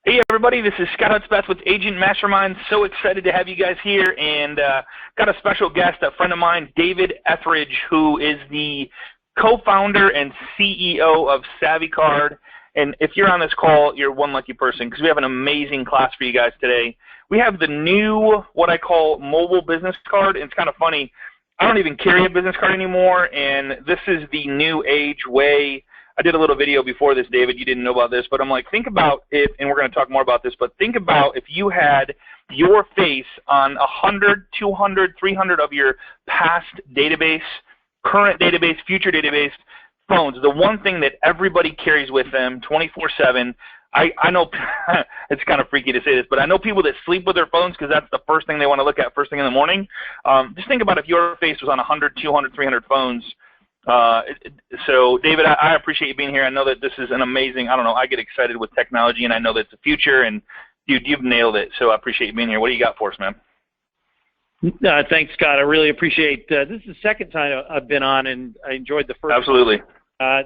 Hey everybody, this is Scott Hudspeth with Agent Mastermind. So excited to have you guys here, and got a special guest, a friend of mine, David Etheridge, who is the co-founder and CEO of SavvyCard. And if you're on this call, you're one lucky person because we have an amazing class for you guys today. We have the new, what I call, mobile business card. And it's kind of funny. I don't even carry a business card anymore, and this is the new age way. I did a little video before this, David. You didn't know about this, but I'm like, think about if, and we're going to talk more about this, but think about if you had your face on 100, 200, 300 of your past database, current database, future database phones, the one thing that everybody carries with them 24/7. I know it's kind of freaky to say this, but I know people that sleep with their phones because that's the first thing they want to look at first thing in the morning. Just think about if your face was on 100, 200, 300 phones. So, David, I appreciate you being here. I know that this is an amazing, I don't know, I get excited with technology, and I know that it's the future, and, dude, you've nailed it. So I appreciate you being here. What do you got for us, man? Thanks, Scott. I really appreciate this is the second time I've been on, and I enjoyed the first Absolutely.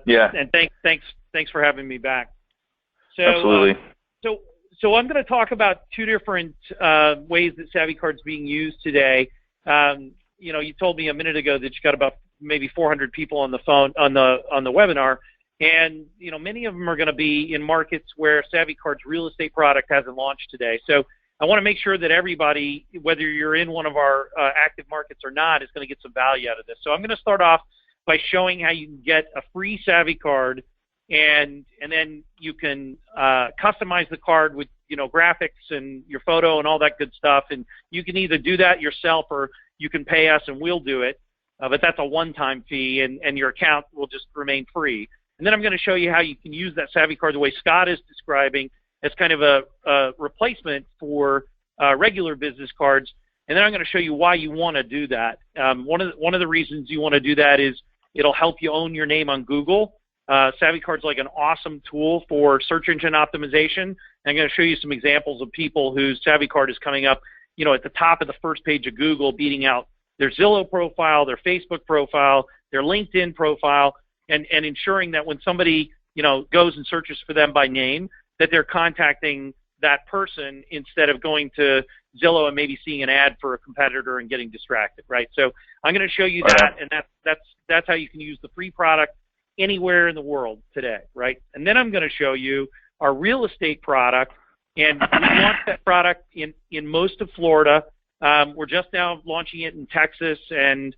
Yeah. And thanks for having me back. So, Absolutely. So I'm going to talk about two different ways that SavvyCard's being used today. You know, you told me a minute ago that you got about maybe 400 people on the phone on the webinar, and you know many of them are going to be in markets where SavvyCard's real estate product hasn't launched today. So I want to make sure that everybody, whether you're in one of our active markets or not, is going to get some value out of this. So I'm going to start off by showing how you can get a free SavvyCard, and then you can customize the card with graphics and your photo and all that good stuff. And you can either do that yourself or you can pay us and we'll do it. But that's a one-time fee, and your account will just remain free. And then I'm going to show you how you can use that SavvyCard the way Scott is describing as kind of a replacement for regular business cards. And then I'm going to show you why you want to do that. One of the reasons you want to do that is it'll help you own your name on Google. SavvyCard's like an awesome tool for search engine optimization. And I'm going to show you some examples of people whose SavvyCard is coming up, at the top of the first page of Google, beating out their Zillow profile, their Facebook profile, their LinkedIn profile, and ensuring that when somebody, goes and searches for them by name, that they're contacting that person instead of going to Zillow and maybe seeing an ad for a competitor and getting distracted, right? So I'm going to show you that, and that's how you can use the free product anywhere in the world today, right? And then I'm going to show you our real estate product, and we launched that product in most of Florida. We're just now launching it in Texas and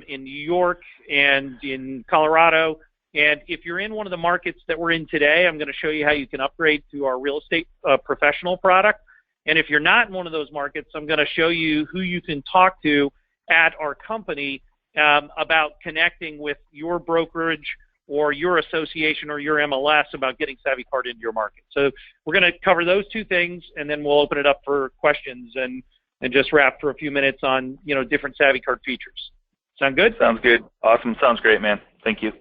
in New York and in Colorado. And if you're in one of the markets that we're in today, I'm going to show you how you can upgrade to our real estate professional product. And if you're not in one of those markets, I'm going to show you who you can talk to at our company about connecting with your brokerage or your association or your MLS about getting SavvyCard into your market. So we're going to cover those two things, and then we'll open it up for questions and just wrap for a few minutes on, different SavvyCard features. Sound good? Sounds good. Awesome. Sounds great, man. Thank you.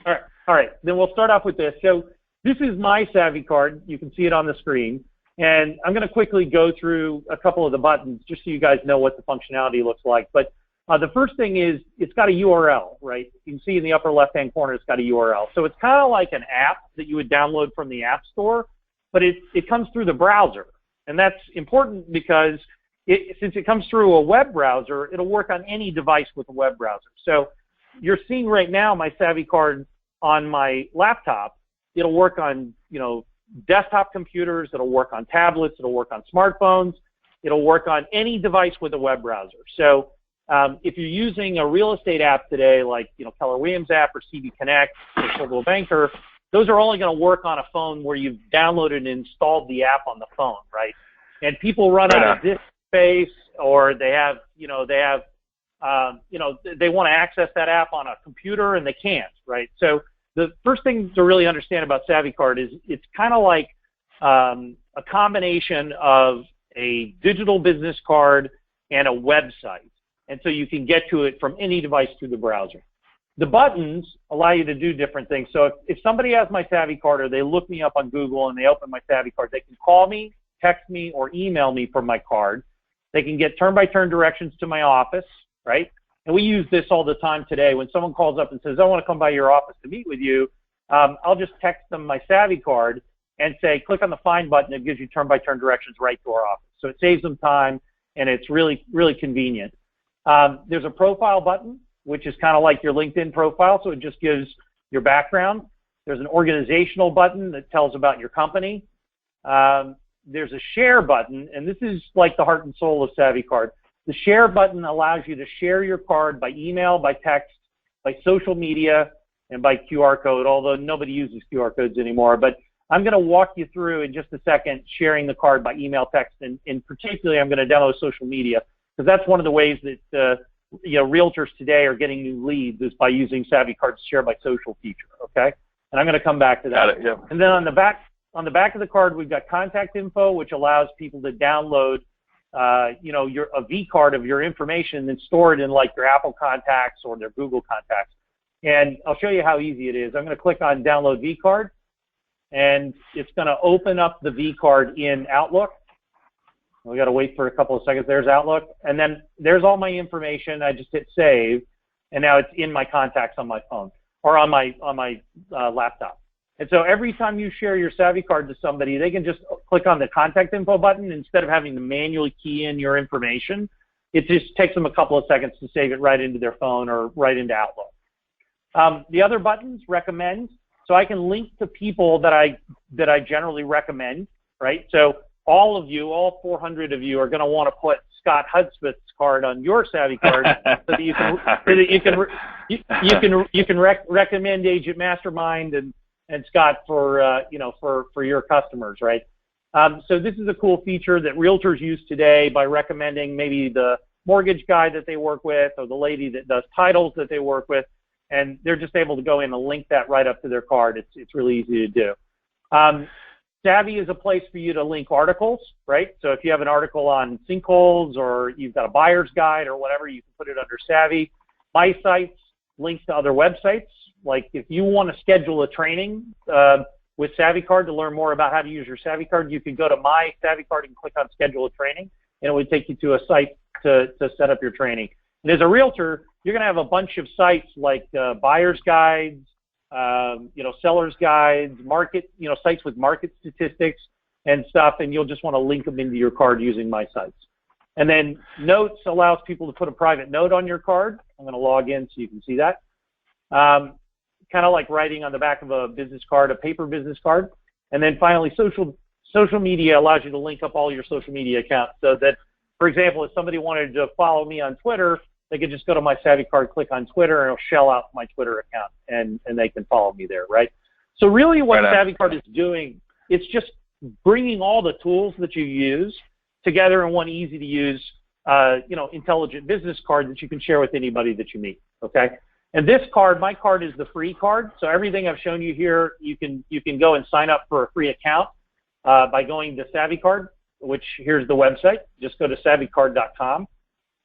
All right. Then we'll start off with this. So this is my SavvyCard. You can see it on the screen. And I'm going to quickly go through a couple of the buttons just so you guys know what the functionality looks like. But the first thing is it's got a URL, right? You can see in the upper left-hand corner it's got a URL. So it's kind of like an app that you would download from the App Store, but it comes through the browser. And that's important because since it comes through a web browser, it'll work on any device with a web browser. So you're seeing right now my SavvyCard on my laptop. It'll work on, desktop computers. It'll work on tablets. It'll work on smartphones. It'll work on any device with a web browser. So if you're using a real estate app today, like, Keller Williams app or CB Connect or Coldwell Banker, those are only going to work on a phone where you've downloaded and installed the app on the phone, right? And people run out of disk space, or they have, they want to access that app on a computer and they can't, right? So the first thing to really understand about SavvyCard is it's kind of like a combination of a digital business card and a website. And so you can get to it from any device through the browser. The buttons allow you to do different things. So if somebody has my SavvyCard or they look me up on Google and they open my SavvyCard, they can call me, text me, or email me from my card. They can get turn-by-turn directions to my office, right? And we use this all the time today. When someone calls up and says, I want to come by your office to meet with you, I'll just text them my SavvyCard, and say, click on the find button. It gives you turn-by-turn directions right to our office. So it saves them time, and it's really, really convenient. There's a profile button, which is kind of like your LinkedIn profile, so it just gives your background. There's an organizational button that tells about your company. There's a share button, and this is like the heart and soul of SavvyCard. The share button allows you to share your card by email, by text, by social media, and by QR code, although nobody uses QR codes anymore. But I'm going to walk you through in just a second sharing the card by email, text, and particularly I'm going to demo social media, because that's one of the ways that realtors today are getting new leads is by using SavvyCard's share by social feature, okay? And I'm going to come back to that. Got it, yeah. And then on the back of the card, we've got contact info, which allows people to download, a V card of your information and store it in like your Apple contacts or their Google contacts. And I'll show you how easy it is. I'm going to click on Download V card, and it's going to open up the V card in Outlook. We got to wait for a couple of seconds. There's Outlook, and then there's all my information. I just hit save, and now it's in my contacts on my phone or on my laptop. And so every time you share your SavvyCard to somebody, they can just click on the contact info button instead of having to manually key in your information. It just takes them a couple of seconds to save it right into their phone or right into Outlook. The other buttons, recommend. So I can link to people that I generally recommend, right? So all of you, all 400 of you, are going to want to put Scott Hudspeth's card on your SavvyCard so that you can recommend Agent Mastermind and Scott for your customers, right? So this is a cool feature that realtors use today by recommending maybe the mortgage guy that they work with or the lady that does titles that they work with, and they're just able to go in and link that right up to their card. It's really easy to do. Savvy is a place for you to link articles, right? So if you have an article on sinkholes or you've got a buyer's guide or whatever, you can put it under Savvy. My sites links to other websites. Like if you want to schedule a training with SavvyCard to learn more about how to use your SavvyCard, you can go to My SavvyCard and click on Schedule a Training, and it would take you to a site to set up your training. And as a realtor, you're going to have a bunch of sites like buyer's guides, seller's guides, sites with market statistics and stuff, and you'll just want to link them into your card using My Sites. And then Notes allows people to put a private note on your card. I'm going to log in so you can see that. Kind of like writing on the back of a business card, a paper business card. And then finally, social media allows you to link up all your social media accounts so that, for example, if somebody wanted to follow me on Twitter, they could just go to my SavvyCard, click on Twitter, and it'll shell out my Twitter account, and they can follow me there, right? So really what SavvyCard is doing, it's just bringing all the tools that you use together in one easy-to-use, intelligent business card that you can share with anybody that you meet, okay? And this card, my card is the free card, so everything I've shown you here, you can go and sign up for a free account by going to SavvyCard, which here's the website. Just go to savvycard.com.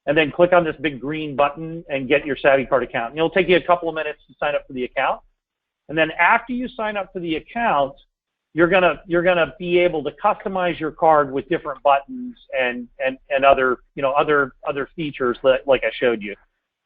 And then click on this big green button and get your SavvyCard account. And it'll take you a couple of minutes to sign up for the account. And then after you sign up for the account, you're gonna be able to customize your card with different buttons and other features like I showed you.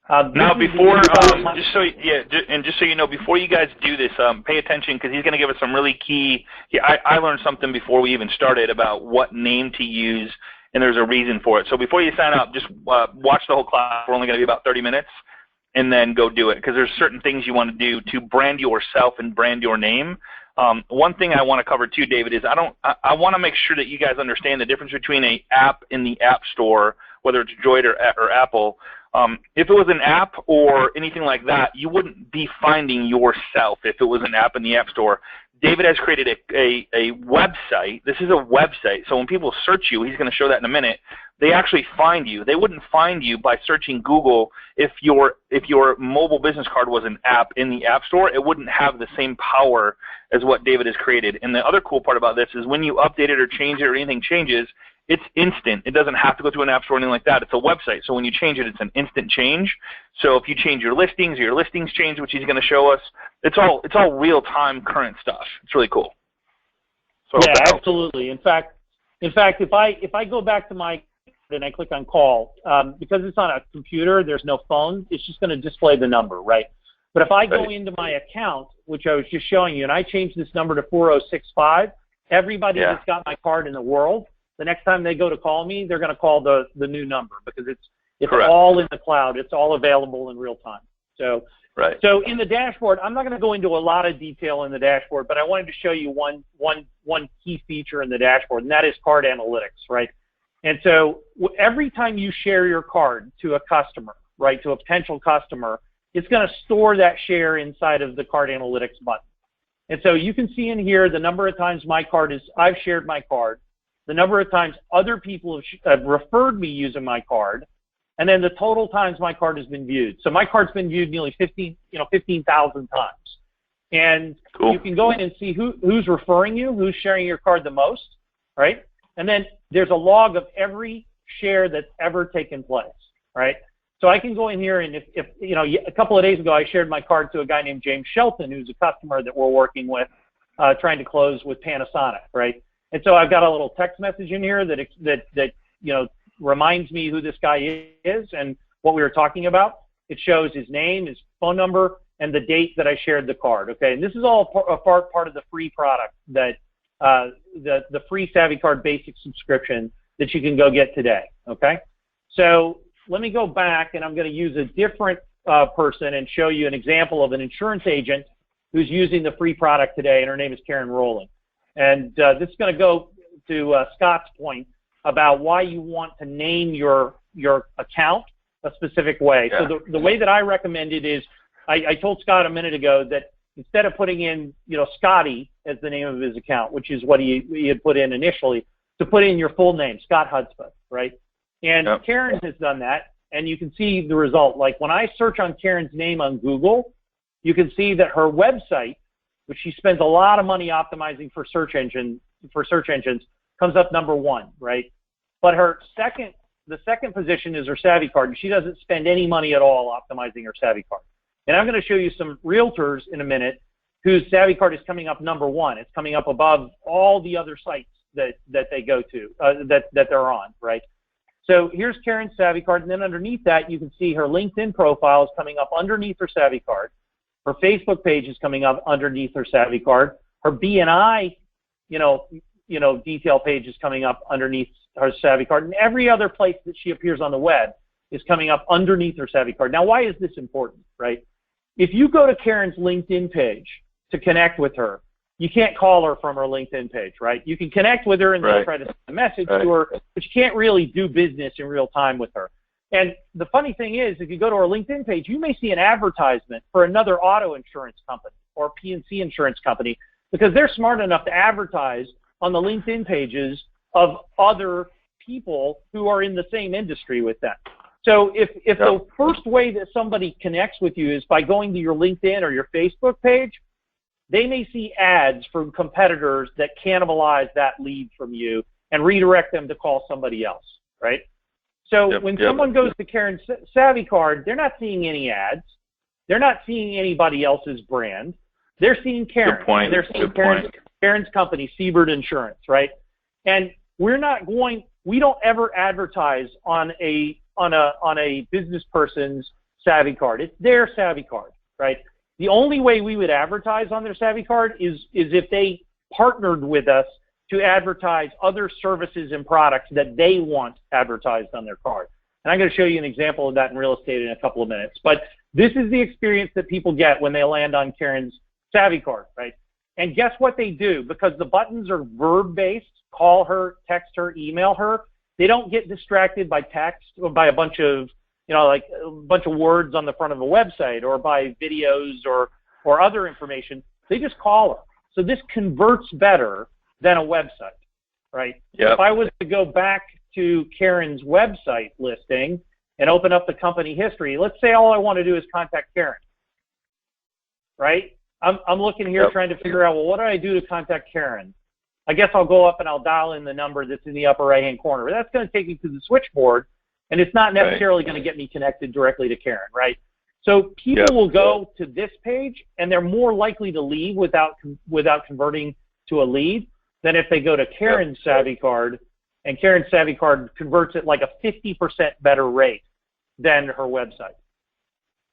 Now, before just so you know, before you guys do this, pay attention because he's going to give us some really key. I learned something before we even started about what name to use. And there's a reason for it. So before you sign up, just watch the whole class. We're only going to be about 30 minutes, and then go do it because there's certain things you want to do to brand yourself and brand your name. One thing I want to cover too, David, is I want to make sure that you guys understand the difference between an app in the App Store, whether it's Droid or Apple. If it was an app or anything like that, you wouldn't be finding yourself if it was an app in the App Store. David has created a website. This is a website. So when people search you, he's going to show that in a minute, they actually find you. They wouldn't find you by searching Google if your mobile business card was an app in the App Store. It wouldn't have the same power as what David has created. And the other cool part about this is when you update it or change it or anything changes, it's instant. It doesn't have to go through an app store or anything like that. It's a website. So when you change it, it's an instant change. So if you change your listings or your listings change, which he's going to show us, it's all real-time current stuff. It's really cool. So yeah, absolutely. In fact, if I go back to my and I click on call, because it's on a computer, there's no phone, it's just going to display the number, right? But if I go into my account, which I was just showing you, and I change this number to 4065, Everybody that's got my card in the world, the next time they go to call me, they're going to call the new number because it's all in the cloud. It's all available in real time. So, so in the dashboard, I'm not going to go into a lot of detail in the dashboard, but I wanted to show you one key feature in the dashboard, and that is card analytics, right? And so every time you share your card to a customer, right, to a potential customer, it's going to store that share inside of the card analytics button. And so you can see in here the number of times I've shared my card, the number of times other people have referred me using my card, and then the total times my card has been viewed. So my card's been viewed nearly 15,000 times. And you can go in and see who's referring you, who's sharing your card the most, right? And then there's a log of every share that's ever taken place, right? So I can go in here and if a couple of days ago I shared my card to a guy named James Shelton, who's a customer that we're working with, trying to close with Panasonic, right? And so I've got a little text message in here that reminds me who this guy is and what we were talking about. It shows his name, his phone number, and the date that I shared the card. Okay, and this is all a part of the free product that the free Savvy Card Basic subscription that you can go get today. Okay, so let me go back, and I'm going to use a different person and show you an example of an insurance agent who's using the free product today, and her name is Karen Rowling. And this is going to go to Scott's point about why you want to name your account a specific way. So the way that I recommend it is, I told Scott a minute ago that instead of putting in, Scotty as the name of his account, which is what he had put in initially, to put in your full name, Scott Hudspeth, right? And Karen has done that, and you can see the result. Like when I search on Karen's name on Google, you can see that her website, which she spends a lot of money optimizing for search engines, comes up #1, right? But the second position is her Savvy Card, and she doesn't spend any money at all optimizing her Savvy Card. And I'm going to show you some realtors in a minute whose Savvy Card is coming up #1. It's coming up above all the other sites that they go to, that they're on, right? So here's Karen's Savvy Card, and then underneath that, you can see her LinkedIn profile is coming up underneath her Savvy Card. Her Facebook page is coming up underneath her Savvy Card. Her BNI, detail page is coming up underneath her Savvy Card, and every other place that she appears on the web is coming up underneath her Savvy Card. Now, why is this important, right? If you go to Karen's LinkedIn page to connect with her, you can't call her from her LinkedIn page, right? You can connect with her and then try to send a message to her, but you can't really do business in real time with her. And the funny thing is, if you go to her LinkedIn page, you may see an advertisement for another auto insurance company or P&C insurance company because they're smart enough to advertise on the LinkedIn pages of other people who are in the same industry with them. So if the first way that somebody connects with you is by going to your LinkedIn or your Facebook page, they may see ads from competitors that cannibalize that lead from you and redirect them to call somebody else, right? So when someone goes to Karen's Savvy Card, they're not seeing any ads. They're not seeing anybody else's brand. They're seeing Karen. Good point. They're seeing Karen's company, Siebert Insurance, right? And we don't ever advertise on a business person's Savvy Card. It's their Savvy Card, right? The only way we would advertise on their Savvy Card is if they partnered with us to advertise other services and products that they want advertised on their card. And I'm going to show you an example of that in real estate in a couple of minutes. But this is the experience that people get when they land on Karen's Savvy Card, right? And guess what they do? Because the buttons are verb-based, call her, text her, email her, they don't get distracted by text or by a bunch of words on the front of a website or by videos or other information. They just call her. So this converts better than a website, right? Yep. If I was to go back to Karen's website listing and open up the company history, let's say all I want to do is contact Karen, right? I'm looking here trying to figure out, well, what do I do to contact Karen? I guess I'll go up and I'll dial in the number that's in the upper right-hand corner. That's going to take me to the switchboard, and it's not necessarily going to get me connected directly to Karen, right? So people will go to this page, and they're more likely to leave without converting to a lead than if they go to Karen's Savvy Card, and Karen's Savvy Card converts at like a 50% better rate than her website.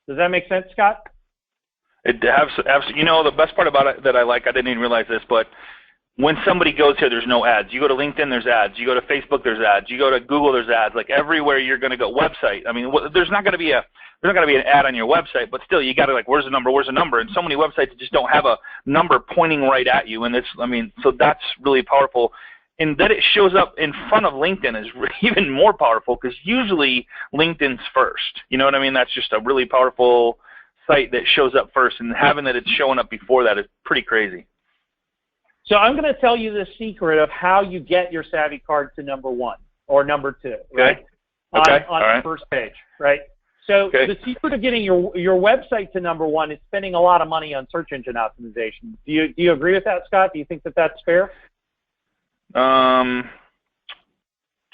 Does that make sense, Scott? It absolutely. The best part about it that I like, I didn't even realize this, but when somebody goes here, there's no ads. You go to LinkedIn, there's ads. You go to Facebook, there's ads. You go to Google, there's ads. Like everywhere you're going to go. Website. I mean, there's not going to be an ad on your website, but still, you got to like, where's the number? Where's the number? And so many websites just don't have a number pointing right at you. And so that's really powerful. And that it shows up in front of LinkedIn is even more powerful because usually LinkedIn's first. You know what I mean? That's just a really powerful site that shows up first, and having that it's showing up before that is pretty crazy. So I'm going to tell you the secret of how you get your Savvy card to number 1 or number 2, right? Okay. On the first page, right? So the secret of getting your website to number 1 is spending a lot of money on search engine optimization. Do you agree with that, Scott? Do you think that that's fair?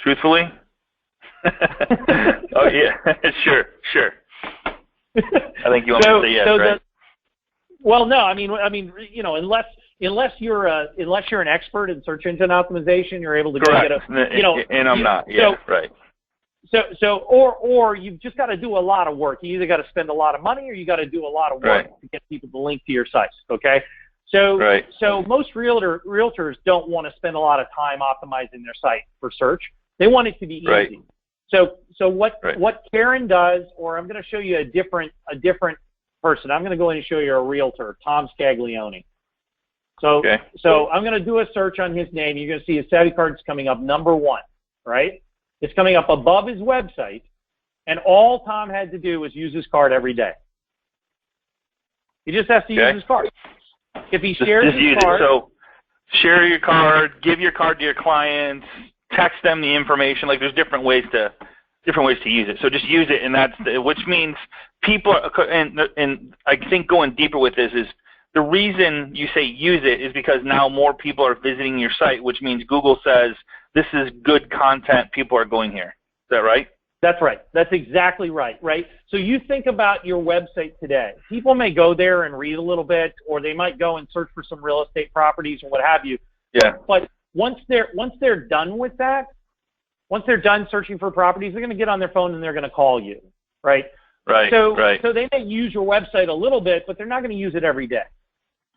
Truthfully? Oh yeah, sure. I think you want me to say yes, right? Well, no. I mean, you know, unless you're an expert in search engine optimization, you're able to go get a, you know, and I'm not. Yeah, right. Or you've just got to do a lot of work. You either got to spend a lot of money or you got to do a lot of work to get people to link to your sites. Okay. So most realtors don't want to spend a lot of time optimizing their site for search. They want it to be easy. Right. So what Karen does, or I'm going to show you a different person. I'm going to go in and show you a realtor, Tom Scaglione. So I'm going to do a search on his name. You're going to see his Savvy card's coming up number 1, right? It's coming up above his website, and all Tom had to do was use his card every day. He just has to use his card. If he shares his card, so share your card, give your card to your clients, text them the information. Like there's different ways to use it. So just use it, and which means people are, and I think going deeper with this is the reason you say use it is because now more people are visiting your site, which means Google says this is good content. People are going here. Is that right? That's right. That's exactly right, right? So you think about your website today. People may go there and read a little bit, or they might go and search for some real estate properties or what have you. Yeah. But once they're done with that, once they're done searching for properties, they're going to get on their phone and they're going to call you, right? Right. So they may use your website a little bit, but they're not going to use it every day.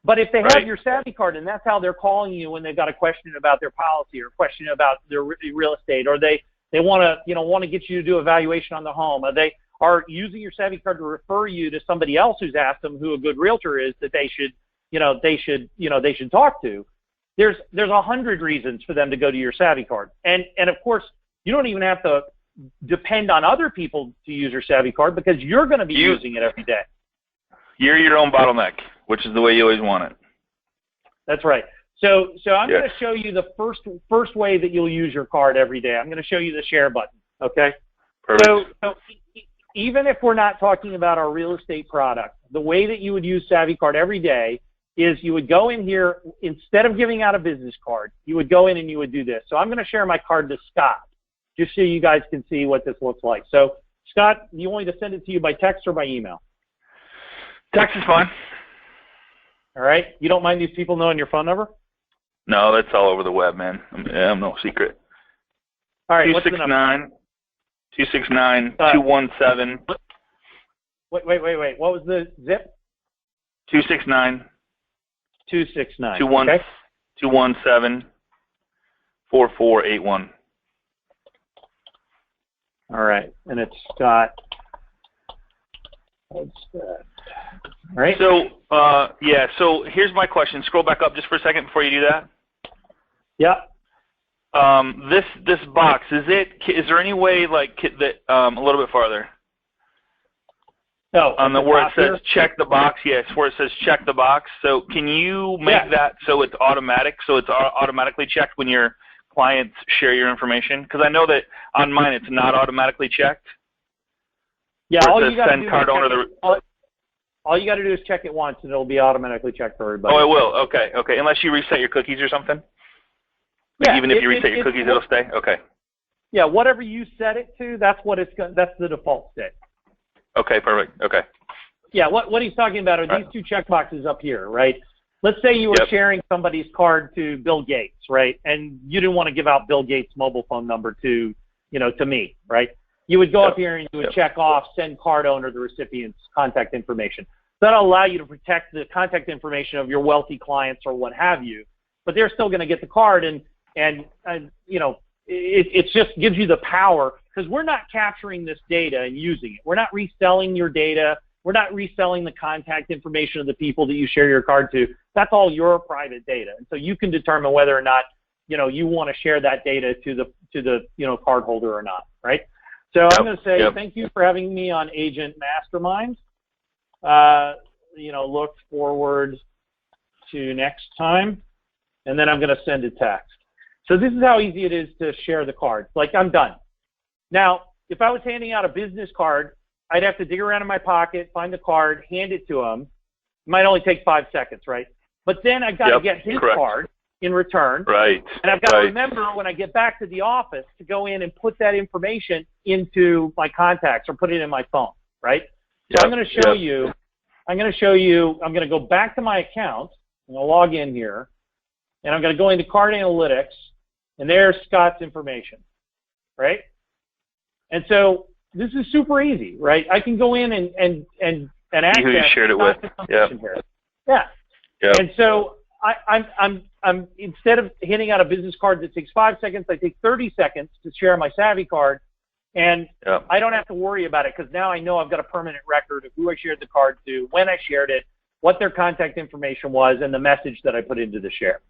But if they have your Savvy card and that's how they're calling you when they've got a question about their policy or a question about their real estate, or they want to get you to do a valuation on the home, or they are using your Savvy card to refer you to somebody else who's asked them who a good realtor is that they should talk to. There's 100 reasons for them to go to your Savvy card, and of course you don't even have to depend on other people to use your Savvy card because you're going to be using it every day. You're your own bottleneck, which is the way you always want it. That's right. So I'm going to show you the first way that you'll use your card every day. I'm going to show you the share button. Okay. Perfect. So even if we're not talking about our real estate product, the way that you would use Savvy card every day is you would go in here, instead of giving out a business card, you would go in and you would do this. So I'm going to share my card to Scott, just so you guys can see what this looks like. So Scott, you want me to send it to you by text or by email? Text is fine. All right. You don't mind these people knowing your phone number? No, that's all over the web, man. I'm no secret. All right. What's the number? 269-217. Wait. What was the zip? 269. 269. 217 4481. All right. And it's Scott. All right. So, so here's my question. Scroll back up just for a second before you do that. Yeah. This box, is there any way like that a little bit farther? No. On where it says check the box, yes, where it says check the box. So can you make that so it's automatic, so it's automatically checked when your clients share your information? Because I know that on mine it's not automatically checked. Yeah, all you got to do is check it once, and it'll be automatically checked for everybody. Oh, it will. Okay. Unless you reset your cookies or something. Like even if you reset your cookies, it'll stay. Okay. Yeah, whatever you set it to, that's the default state. Okay, perfect. Okay. Yeah, what he's talking about are these two checkboxes up here, right? Let's say you were sharing somebody's card to Bill Gates, right? And you didn't want to give out Bill Gates' mobile phone number to me, right? You would go up here and you would check off send card owner the recipient's contact information. That'll allow you to protect the contact information of your wealthy clients or what have you. but they're still going to get the card, and you know, it just gives you the power, because we're not capturing this data and using it. We're not reselling your data. We're not reselling the contact information of the people that you share your card to. That's all your private data, and so you can determine whether or not, you know, you want to share that data to the you know, card holder or not, right? So I'm going to say thank you for having me on Agent Mastermind. You know, look forward to next time, and then I'm going to send a text. So this is how easy it is to share the card. Like, I'm done. Now, if I was handing out a business card, I'd have to dig around in my pocket, find the card, hand it to him. It might only take 5 seconds, right? But then I've got to get his card in return. Right. And I've got to remember when I get back to the office to go in and put that information into my contacts or put it in my phone, right? So I'm going to show you, I'm going to go back to my account. I'm going to log in here, and I'm going to go into Card Analytics, and there's Scott's information, right? And so this is super easy, right? I can go in and access who you shared it with. Yeah. And so I'm instead of handing out a business card that takes 5 seconds, I take 30 seconds to share my Savvy card, and I don't have to worry about it, because now I know I've got a permanent record of who I shared the card to, when I shared it, what their contact information was, and the message that I put into the share.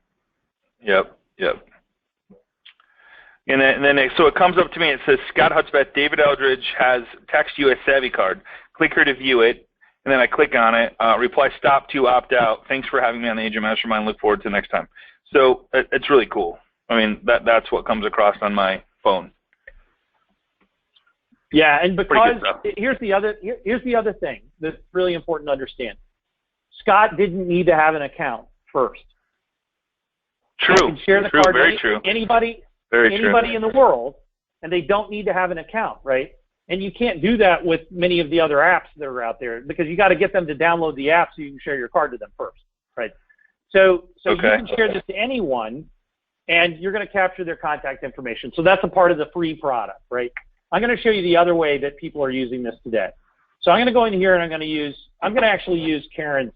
And then so it comes up to me, it says, Scott Hudspeth, David Eldridge has text you a Savvy card. Click here to view it, and then I click on it. Reply stop to opt out. Thanks for having me on the Agent Mastermind. Look forward to next time. So it's really cool. I mean, that's what comes across on my phone. Yeah, and because here's the other thing that's really important to understand. Scott didn't need to have an account first. True. He can share the card Very with true. Anybody in the world, and they don't need to have an account, right? And you can't do that with many of the other apps that are out there, because you got to get them to download the app so you can share your card to them first, right? So you can share this to anyone, and you're going to capture their contact information. So that's a part of the free product, right? I'm going to show you the other way that people are using this today. So I'm going to go in here, and I'm going to actually use Karen's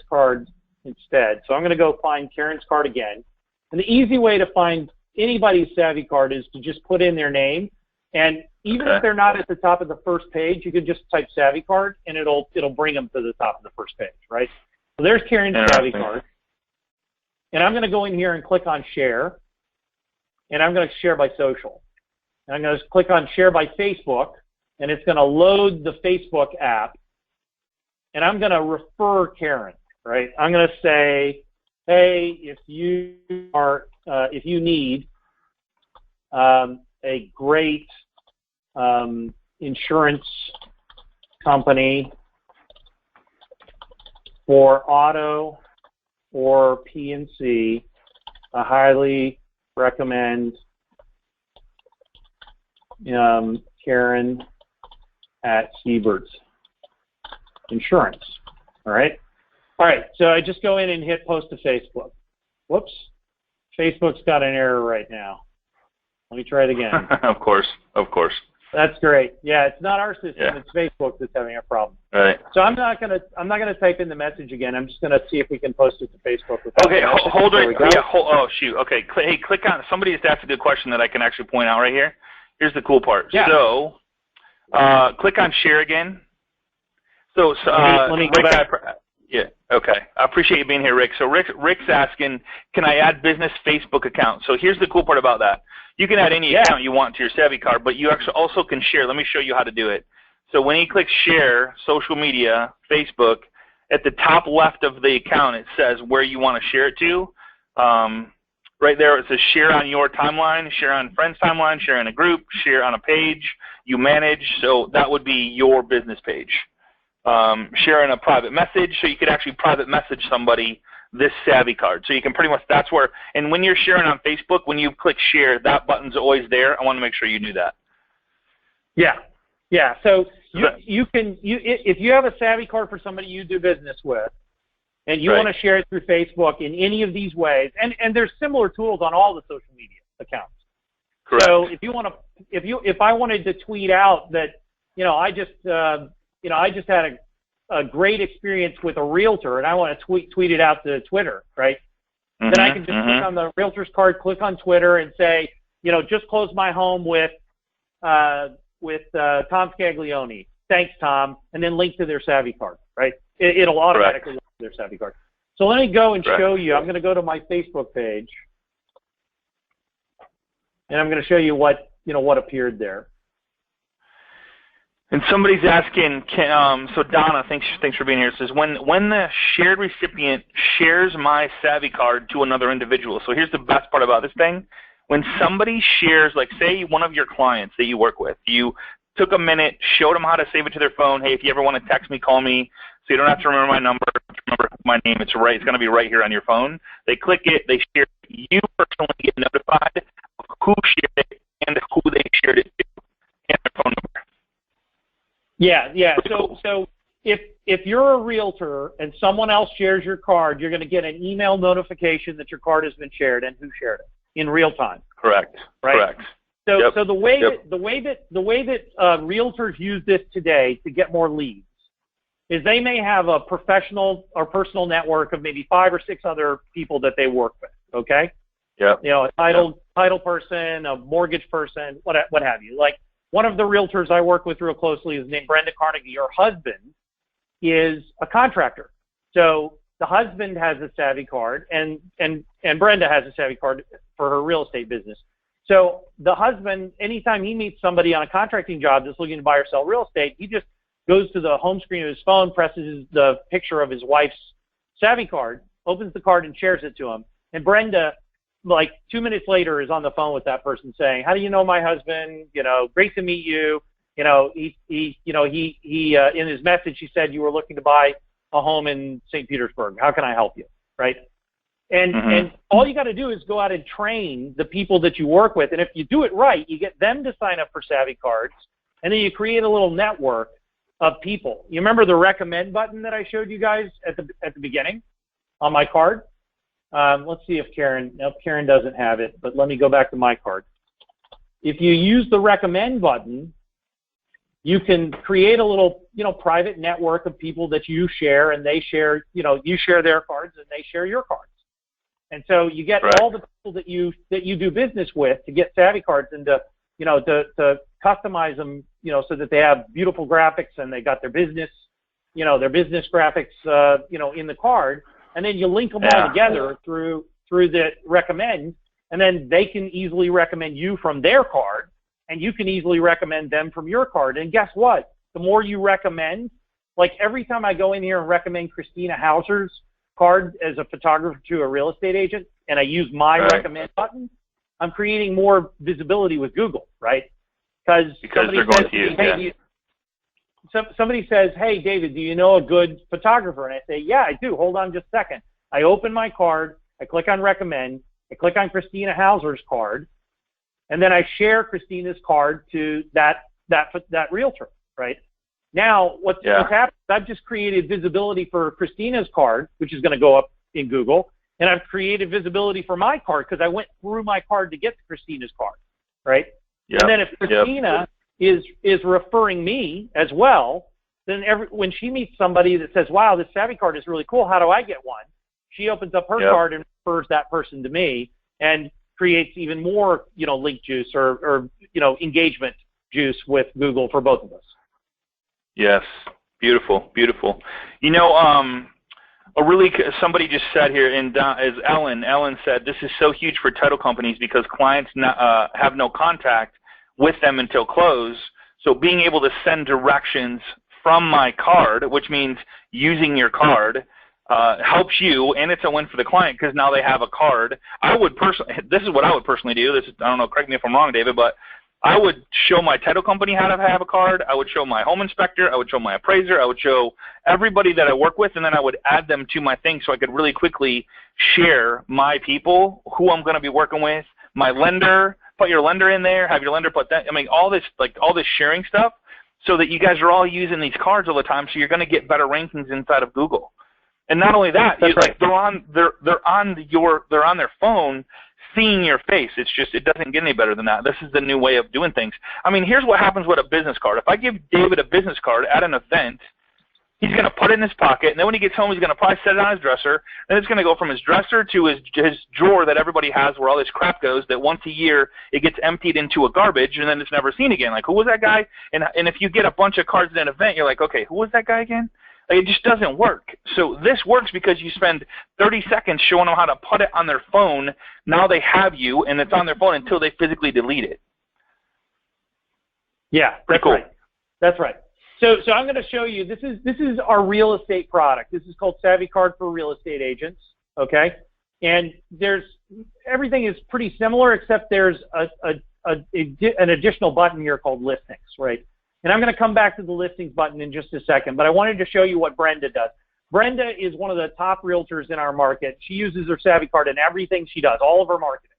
card instead. So I'm going to go find Karen's card again. And the easy way to find anybody's Savvy card is to just put in their name, and even if they're not at the top of the first page, you can just type Savvy card, and it'll bring them to the top of the first page, right? So there's Karen's Savvy card, and I'm going to go in here and click on Share, and I'm going to share by social, and I'm going to click on Share by Facebook, and it's going to load the Facebook app, and I'm going to refer Karen, right? I'm going to say, hey, if you need a great insurance company for auto or P&C, I highly recommend Karen at Siebert's Insurance. All right. So I just go in and hit post to Facebook. Whoops. Facebook's got an error right now. Let me try it again. Of course. That's great. Yeah, it's not our system. It's Facebook that's having a problem. Right. So I'm not gonna type in the message again. I'm just gonna see if we can post it to Facebook. Okay. Hold it. Oh shoot. Okay. Hey, click on. Somebody just asked a good question that I can actually point out right here. Here's the cool part. Yeah. So, click on share again. So let me go back. Yeah. Okay. I appreciate you being here, Rick. So Rick's asking, can I add business Facebook account? So here's the cool part about that. You can add any account you want to your Savvy card, but you actually also can share. Let me show you how to do it. So when you click share, social media, Facebook, at the top left of the account, it says where you want to share it to. Right there, it says share on your timeline, share on friends' timeline, share in a group, share on a page you manage. So that would be your business page. Share in a private message, so you could actually private message somebody this Savvy card. So you can pretty much, that's where, and when you're sharing on Facebook, when you click share, that button's always there. I want to make sure you knew that. Yeah. So if you have a Savvy card for somebody you do business with, and you want to share it through Facebook in any of these ways, and there's similar tools on all the social media accounts. Correct. So if I wanted to tweet out that, I just had a great experience with a realtor, and I want to tweet it out to Twitter, right? then I can just click on the realtor's card, click on Twitter, and say, just closed my home with Tom Scaglione. Thanks, Tom, and then link to their Savvy card, right? It'll automatically link to their Savvy card. So let me go and show you. I'm going to go to my Facebook page, and I'm going to show you what appeared there. And somebody's asking, so Donna, thanks for being here, says, when the shared recipient shares my Savvy card to another individual, so here's the best part about this thing. When somebody shares, like say one of your clients that you work with, you took a minute, showed them how to save it to their phone. Hey, if you ever want to text me, call me, so you don't have to remember my number, remember my name. It's going to be right here on your phone. They click it, they share it. You personally get notified of who shared it and who they shared it to and their phone number. Yeah. So if you're a realtor and someone else shares your card, you're going to get an email notification that your card has been shared and who shared it in real time. Correct. Right? Correct. So the way that realtors use this today to get more leads is they may have a professional or personal network of maybe 5 or 6 other people that they work with. Okay. Yeah. A title person, a mortgage person, what have you. Like one of the realtors I work with real closely is named Brenda Carnegie. Her husband is a contractor. So the husband has a Savvy card and Brenda has a Savvy card for her real estate business. So the husband, anytime he meets somebody on a contracting job that's looking to buy or sell real estate, he just goes to the home screen of his phone, presses the picture of his wife's Savvy card, opens the card and shares it to him. And Brenda, like 2 minutes later, is on the phone with that person saying, "How do you know my husband? Great to meet you. He in his message, he said you were looking to buy a home in St. Petersburg. How can I help you?" Right? And all you got to do is go out and train the people that you work with. And if you do it right, you get them to sign up for Savvy cards, and then you create a little network of people. You remember the recommend button that I showed you guys at the beginning on my card? Let's see if Karen doesn't have it, but let me go back to my card. If you use the recommend button, you can create a little, private network of people that you share, and they share, you share their cards and they share your cards. And so you get all the people that you do business with to get Savvy cards and to customize them, so that they have beautiful graphics and they got their business graphics, in the card. And then you link them all together through the recommend, and then they can easily recommend you from their card, and you can easily recommend them from your card. And guess what? The more you recommend, like every time I go in here and recommend Christina Hauser's card as a photographer to a real estate agent, and I use my recommend button, I'm creating more visibility with Google, right? Because they're going to you. Hey, somebody says, "Hey, David, do you know a good photographer?" And I say, "Yeah, I do. Hold on just a second." I open my card, I click on recommend, I click on Christina Hauser's card, and then I share Christina's card to that realtor, right? Now, what's happened is I've just created visibility for Christina's card, which is going to go up in Google, and I've created visibility for my card because I went through my card to get to Christina's card, right? Yep. And then if Christina is referring me as well, then when she meets somebody that says, "Wow, this Savvy card is really cool. How do I get one?" She opens up her card and refers that person to me, and creates even more, link juice or engagement juice with Google for both of us. Yes, beautiful, beautiful. Somebody just said here, is Ellen. Ellen said, "This is so huge for title companies because clients have no contact with them until close. So being able to send directions from my card, which means using your card, helps you, and it's a win for the client because now they have a card." This is what I would personally do. I don't know, correct me if I'm wrong, David, but I would show my title company how to have a card. I would show my home inspector. I would show my appraiser. I would show everybody that I work with, and then I would add them to my thing so I could really quickly share my people, who I'm going to be working with, my lender, put your lender in there, have your lender put that. I mean, all this sharing stuff, so that you guys are all using these cards all the time, so you're going to get better rankings inside of Google. And not only that, they're on their phone, seeing your face. It doesn't get any better than that. This is the new way of doing things. I mean, here's what happens with a business card. If I give David a business card at an event, He's going to put it in his pocket, and then when he gets home, he's going to probably set it on his dresser. Then it's going to go from his dresser to his drawer that everybody has where all this crap goes, that once a year it gets emptied into a garbage, and then it's never seen again. Like, who was that guy? And if you get a bunch of cards at an event, you're like, okay, who was that guy again? Like, it just doesn't work. So this works because you spend 30 seconds showing them how to put it on their phone. Now they have you, and it's on their phone until they physically delete it. Yeah, that's cool. Right. That's right. So I'm going to show you, this is our real estate product. This is called Savvy Card for real estate agents, okay? And everything is pretty similar, except there's an additional button here called listings, right? And I'm going to come back to the listings button in just a second, but I wanted to show you what Brenda does. Brenda is one of the top realtors in our market. She uses her Savvy Card in everything she does, all of her marketing.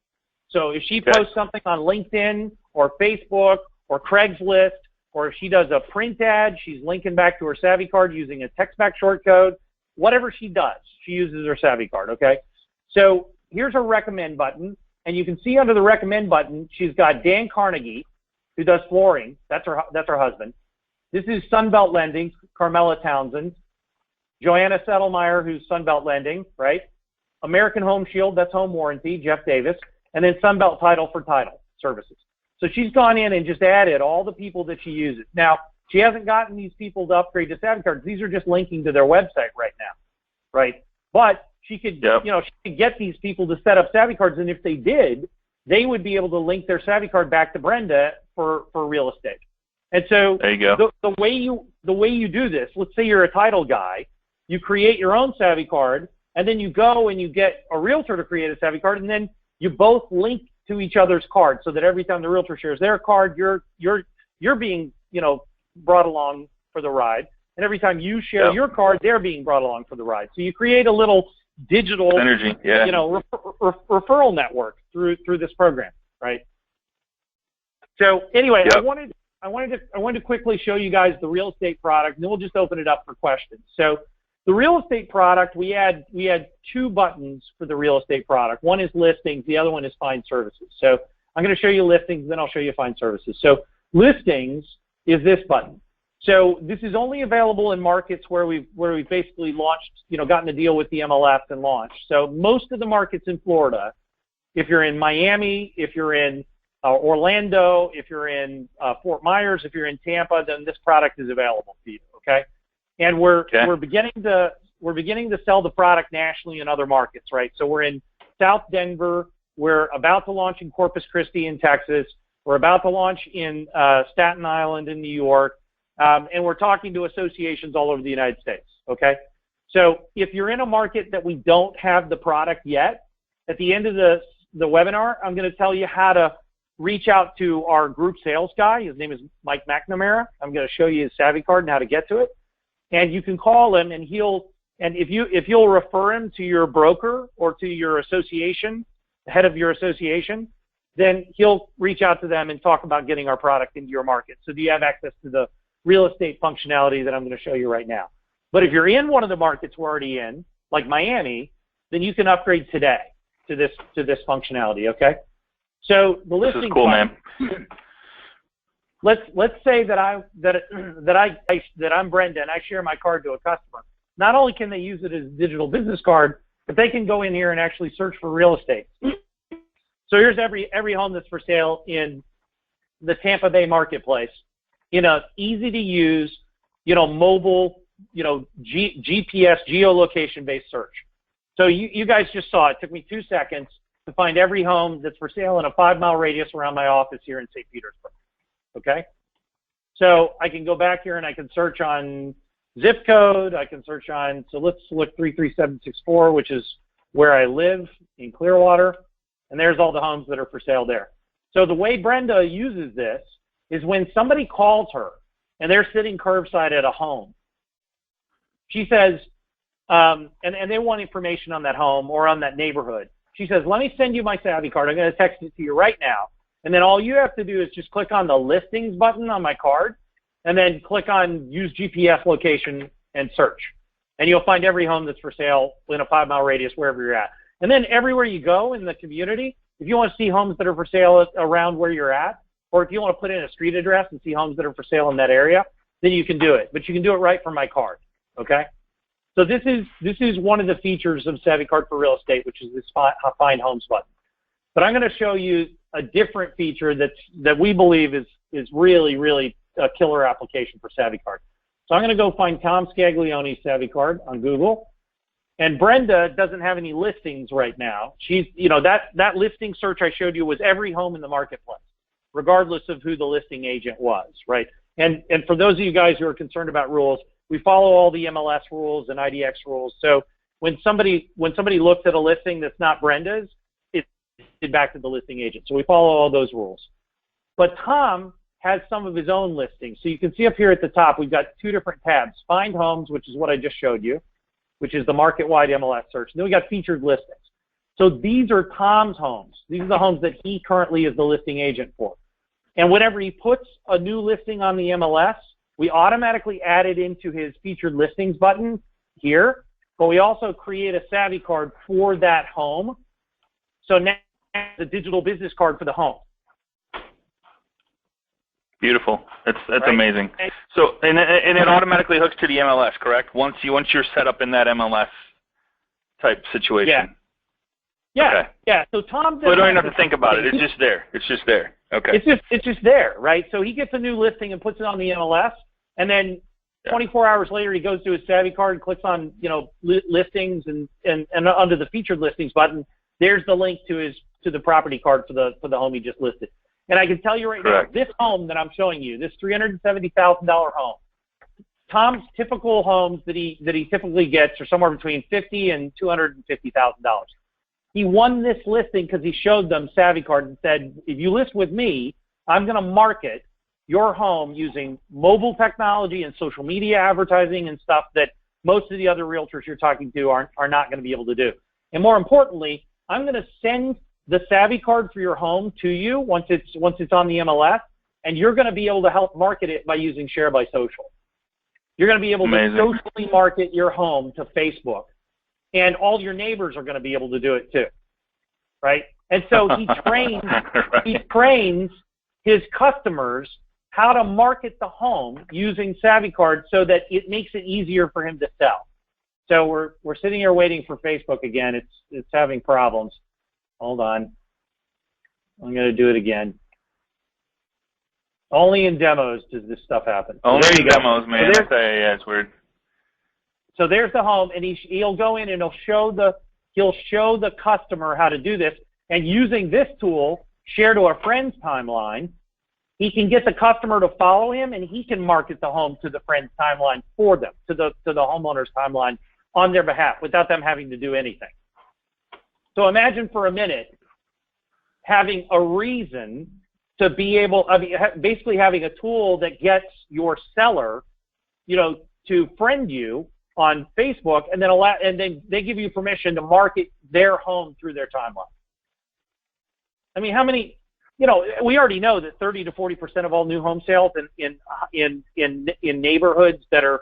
So if she posts something on LinkedIn or Facebook or Craigslist, or if she does a print ad, she's linking back to her Savvy Card using a text-back short code. Whatever she does, she uses her Savvy Card, okay? So here's her recommend button, and you can see under the recommend button, she's got Dan Carnegie, who does flooring. That's her husband. This is Sunbelt Lending, Carmela Townsend. Joanna Settlemeyer, who's Sunbelt Lending, right? American Home Shield, that's home warranty, Jeff Davis. And then Sunbelt Title for title services. So she's gone in and just added all the people that she uses. Now, she hasn't gotten these people to upgrade to Savvy Cards. These are just linking to their website right now, right? But she could, she could get these people to set up Savvy Cards, and if they did, they would be able to link their Savvy Card back to Brenda for real estate. And so there you go. The way you do this, let's say you're a title guy, you create your own Savvy Card, and then you go and you get a realtor to create a Savvy Card, and then you both link to each other's cards, so that every time the realtor shares their card, you're being brought along for the ride, and every time you share your card, they're being brought along for the ride. So you create a little digital synergy, referral network through this program, right? So anyway, I wanted to quickly show you guys the real estate product, and then we'll just open it up for questions. So the real estate product, we had two buttons for the real estate product. One is listings, the other one is find services. So I'm going to show you listings, then I'll show you find services. So listings is this button. So this is only available in markets where we've basically launched, gotten a deal with the MLS and launched. So most of the markets in Florida, if you're in Miami, if you're in Orlando, if you're in Fort Myers, if you're in Tampa, then this product is available to you, okay? And we're beginning to sell the product nationally in other markets, right? So we're in South Denver. We're about to launch in Corpus Christi in Texas. We're about to launch in Staten Island in New York. And we're talking to associations all over the United States, okay? So if you're in a market that we don't have the product yet, at the end of the webinar, I'm going to tell you how to reach out to our group sales guy. His name is Mike McNamara. I'm going to show you his Savvy Card and how to get to it. And you can call him, and if you'll refer him to your broker or to your association, the head of your association, then he'll reach out to them and talk about getting our product into your market. So do you have access to the real estate functionality that I'm going to show you right now? But if you're in one of the markets we're already in, like Miami, then you can upgrade today to this functionality. Okay. So the listing. This is cool, man. Let's say that I'm Brenda and I share my card to a customer. Not only can they use it as a digital business card, but they can go in here and actually search for real estate. So here's every home that's for sale in the Tampa Bay marketplace. Easy to use, mobile, GPS, geolocation-based search. So you guys just saw it. It took me 2 seconds to find every home that's for sale in a 5-mile radius around my office here in St. Petersburg. Okay? So I can go back here and I can search on zip code. I can search on, so let's select 33764, which is where I live in Clearwater. And there's all the homes that are for sale there. So the way Brenda uses this is when somebody calls her and they're sitting curbside at a home, she says, and they want information on that home or on that neighborhood. She says, let me send you my Savvy Card. I'm going to text it to you right now. And then all you have to do is just click on the listings button on my card and then click on use GPS location and search. And you'll find every home that's for sale in a 5-mile radius wherever you're at. And then everywhere you go in the community, if you want to see homes that are for sale around where you're at, or if you want to put in a street address and see homes that are for sale in that area, then you can do it. But you can do it right from my card, okay? So this is one of the features of SavvyCard for Real Estate, which is this Find Homes button. But I'm going to show you a different feature that we believe is really, really a killer application for SavvyCard. So I'm going to go find Tom Scaglione's SavvyCard on Google. And Brenda doesn't have any listings right now. She's, that listing search I showed you was every home in the marketplace, regardless of who the listing agent was, right? And for those of you guys who are concerned about rules, we follow all the MLS rules and IDX rules. So when somebody looks at a listing that's not Brenda's, it's back to the listing agent. So we follow all those rules. But Tom has some of his own listings. So you can see up here at the top, we've got two different tabs. Find Homes, which is what I just showed you, which is the market-wide MLS search. And then we got featured listings. So these are Tom's homes. These are the homes that he currently is the listing agent for. And whenever he puts a new listing on the MLS, we automatically add it into his featured listings button here, but we also create a SavvyCard for that home. So now the digital business card for the home. Beautiful. That's right? Amazing. So and it automatically hooks to the MLS, correct? Once you're set up in that MLS type situation. Yeah. Okay. Yeah. So Tom. So I don't even have to think about it. It's just there. It's just there. Okay. It's just there, right? So he gets a new listing and puts it on the MLS, and then 24 hours later he goes to his SavvyCard and clicks on listings and under the featured listings button, there's the link to the property card for the home he just listed. And I can tell you right now, this home that I'm showing you, this $370,000 home, Tom's typical homes that he typically gets are somewhere between $50,000 and $250,000. He won this listing because he showed them SavvyCard and said, if you list with me, I'm going to market your home using mobile technology and social media advertising and stuff that most of the other realtors you're talking to are not going to be able to do. And more importantly, I'm going to send the SavvyCard for your home to you once it's on the MLS, and you're going to be able to help market it by using Share by Social. You're going to be able to socially market your home to Facebook, and all your neighbors are going to be able to do it too, right? And so he trains his customers how to market the home using SavvyCard so that it makes it easier for him to sell. So we're sitting here waiting for Facebook again. It's having problems. Hold on. I'm going to do it again. Only in demos does this stuff happen. Only in demos, man. So it's weird. So there's the home, and he'll go in and he'll show the customer how to do this. And using this tool, Share to a Friend's timeline, he can get the customer to follow him, and he can market the home to the friend's timeline for them, to the homeowner's timeline on their behalf without them having to do anything. So imagine for a minute having a reason to be able, basically having a tool that gets your seller, to friend you on Facebook, and then they give you permission to market their home through their timeline. I mean, how many? We already know that 30 to 40% of all new home sales in neighborhoods that are,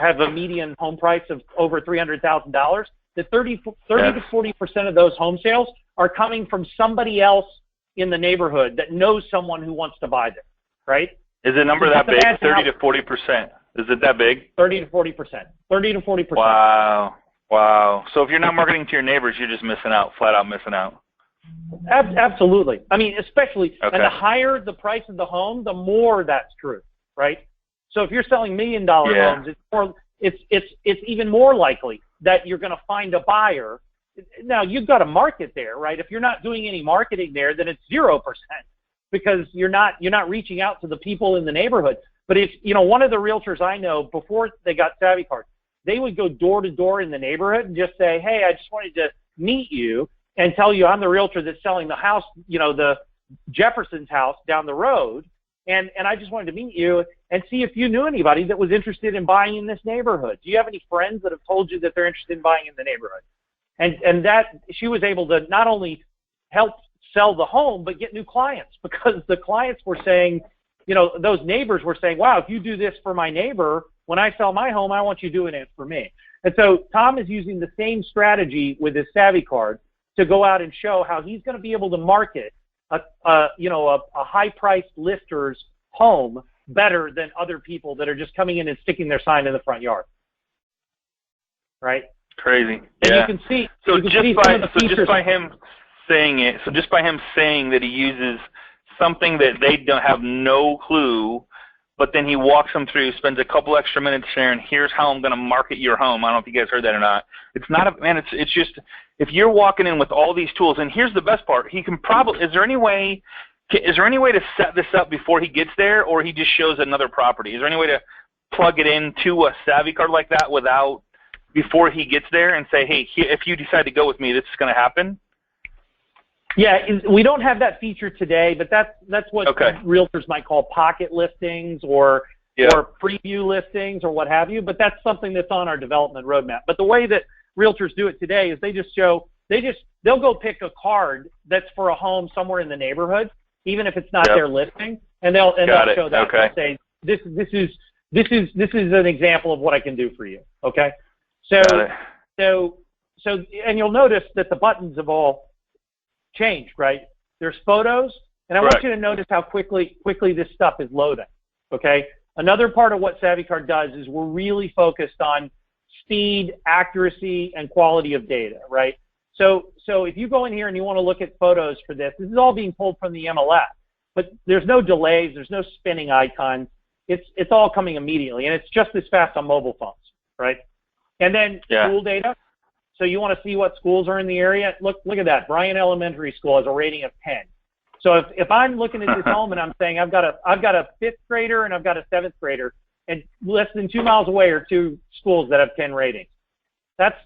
have a median home price of over $300,000. That 30 to 40% of those home sales are coming from somebody else in the neighborhood that knows someone who wants to buy them, right? Is the number that big? 30 to 40%. Is it that big? 30 to 40%. 30 to 40%. Wow. So if you're not marketing to your neighbors, you're just missing out, flat out missing out. Absolutely. I mean, especially, and the higher the price of the home, the more that's true, right? So if you're selling $1 million homes, it's even more likely that you're going to find a buyer. Now, you've got a market there, right? If you're not doing any marketing there, then it's 0% because you're not reaching out to the people in the neighborhood. But if, one of the realtors I know, before they got SavvyCard, they would go door to door in the neighborhood and just say, hey, I just wanted to meet you and tell you I'm the realtor that's selling the house, the Jefferson's house down the road. And I just wanted to meet you and see if you knew anybody that was interested in buying in this neighborhood. Do you have any friends that have told you that they're interested in buying in the neighborhood? And that she was able to not only help sell the home, but get new clients, because the clients were saying, those neighbors were saying, wow, if you do this for my neighbor, when I sell my home, I want you doing it for me. And so Tom is using the same strategy with his SavvyCard to go out and show how he's going to be able to market a high-priced lister's home better than other people that are just coming in and sticking their sign in the front yard. right? Crazy. And yeah. you can see. So you can just see by some of the features. just by him saying that he uses something that they don't have no clue, but then he walks them through, spends a couple extra minutes sharing, here's how I'm going to market your home. I don't know if you guys heard that or not. It's not a, man, it's just, if you're walking in with all these tools, and here's the best part, he can probably, is there any way to set this up before he gets there, or he just shows another property? Is there any way to plug it into a Savvy card like that before he gets there and say, hey, if you decide to go with me, this is going to happen? Yeah, we don't have that feature today, but that's what okay. realtors might call pocket listings or preview listings or what have you. But that's something that's on our development roadmap. But the way that realtors do it today is they'll go pick a card that's for a home somewhere in the neighborhood, even if it's not their listing, and they'll show that. Okay. They'll say this is an example of what I can do for you. Okay, so and you'll notice that the buttons have all changed, right? There's photos, and I want you to notice how quickly this stuff is loading, okay? Another part of what SavvyCard does is we're really focused on speed, accuracy, and quality of data, right? So if you go in here and you want to look at photos for this is all being pulled from the MLS, but there's no delays, there's no spinning icons. It's all coming immediately, and it's just as fast on mobile phones, right? And then school data. So you want to see what schools are in the area? Look at that. Bryan Elementary School has a rating of 10. So if I'm looking at this home and I'm saying I've got a fifth grader and I've got a seventh grader, and less than 2 miles away are two schools that have 10 ratings. That's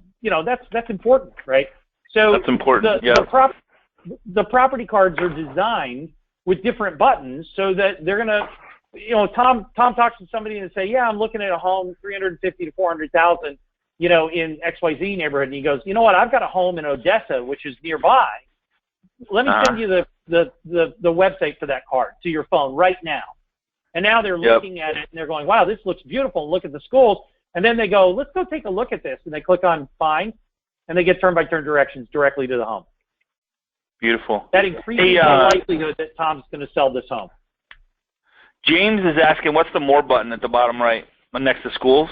important, right? So that's important. The property cards are designed with different buttons so that they're gonna, Tom talks to somebody and say, yeah, I'm looking at a home 350 to 400,000. In XYZ neighborhood, and he goes, you know what, I've got a home in Odessa, which is nearby. Let me send you the website for that card to your phone right now. And now they're looking at it, and they're going, wow, this looks beautiful. Look at the schools. And then they go, let's go take a look at this. And they click on Find, and they get turn-by-turn directions directly to the home. Beautiful. That increases the likelihood that Tom's going to sell this home. James is asking, what's the More button at the bottom right next to schools?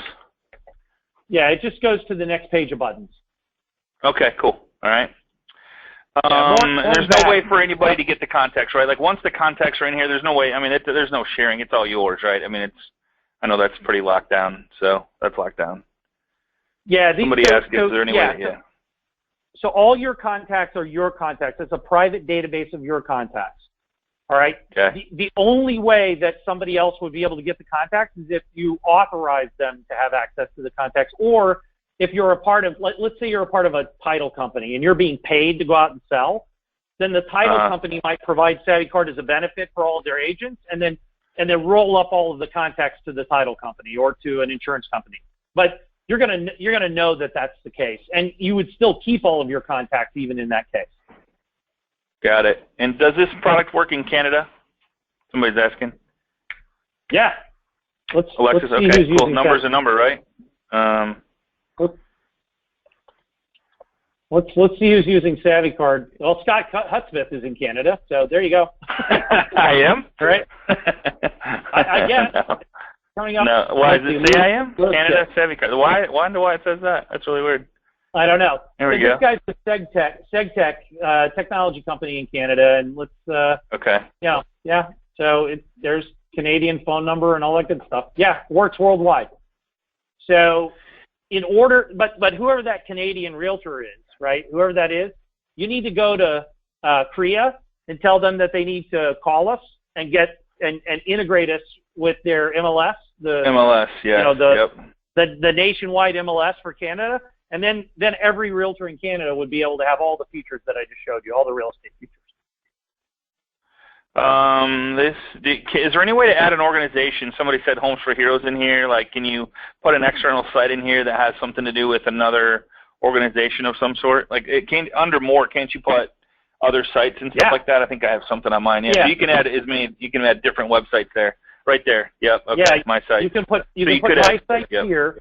Yeah, it just goes to the next page of buttons. Okay, cool. All right. There's no way for anybody to get the contacts, right? Like once the contacts are in here, there's no way. I mean, there's no sharing. It's all yours, right? I mean, I know that's pretty locked down. So that's locked down. Yeah. Somebody asked, is there any way? Yeah. So all your contacts are your contacts. It's a private database of your contacts. All right. Okay. The only way that somebody else would be able to get the contacts is if you authorize them to have access to the contacts, or if you're a part of, let's say you're a part of a title company and you're being paid to go out and sell, then the title company might provide SavvyCard as a benefit for all of their agents, and then roll up all of the contacts to the title company or to an insurance company. But you're gonna know that that's the case, and you would still keep all of your contacts even in that case. Got it. And does this product work in Canada? Somebody's asking. Yeah. Alexis, let's okay, cool. Number's a number, right? Let's see who's using SavvyCard. Well, Scott Hutsmith is in Canada, so there you go. I am? All right. I guess. No. Coming up. No. Why does it say I am? Canada SavvyCard. Why? Wonder why it says that. That's really weird. I don't know. There we go. This guy's with SegTech, technology company in Canada, and let's. Okay. Yeah. So there's Canadian phone number and all that good stuff. Yeah, works worldwide. So, but whoever that Canadian realtor is, right? Whoever that is, you need to go to CREA and tell them that they need to call us and get and integrate us with their MLS. The MLS, yeah. The nationwide MLS for Canada. And then every realtor in Canada would be able to have all the features that I just showed you, all the real estate features. Is there any way to add an organization? Somebody said Homes for Heroes in here. Like, can you put an external site in here that has something to do with another organization of some sort? Like, under More, can't you put other sites and stuff like that? I think I have something on mine. Yeah. So you can add you can add different websites there. Right there. Yep. Okay. Yeah, my site. You can put my site here.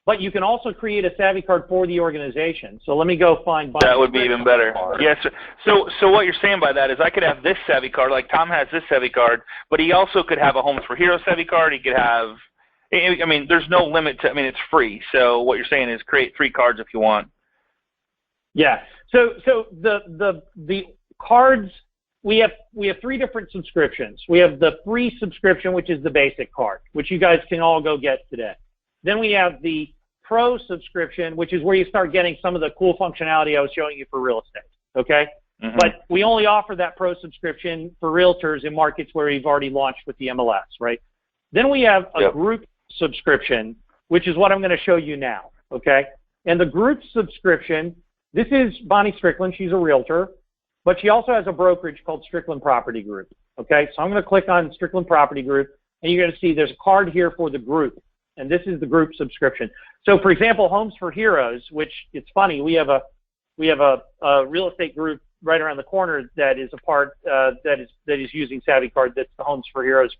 But you can also create a SavvyCard for the organization. So let me go find. That would be even better. Yes. So what you're saying by that is I could have this SavvyCard, like Tom has this SavvyCard, but he also could have a Homes for Heroes SavvyCard. He could have I mean, there's no limit to. I mean, it's free. So what you're saying is create 3 cards if you want. Yeah. So the cards, we have 3 different subscriptions. We have the free subscription, which is the basic card, which you guys can all go get today. Then we have the pro subscription, which is where you start getting some of the cool functionality I was showing you for real estate. Okay. Mm-hmm. But we only offer that pro subscription for realtors in markets where we've already launched with the MLS, right? Then we have a group subscription, which is what I'm going to show you now. Okay. And the group subscription, this is Bonnie Strickland. She's a realtor, but she also has a brokerage called Strickland Property Group. Okay, so I'm going to click on Strickland Property Group, and you're going to see there's a card here for the group, and this is the group subscription. So, for example, Homes for Heroes, which it's funny, we have a real estate group right around the corner that is a part that is using SavvyCard. That's the Homes for Heroes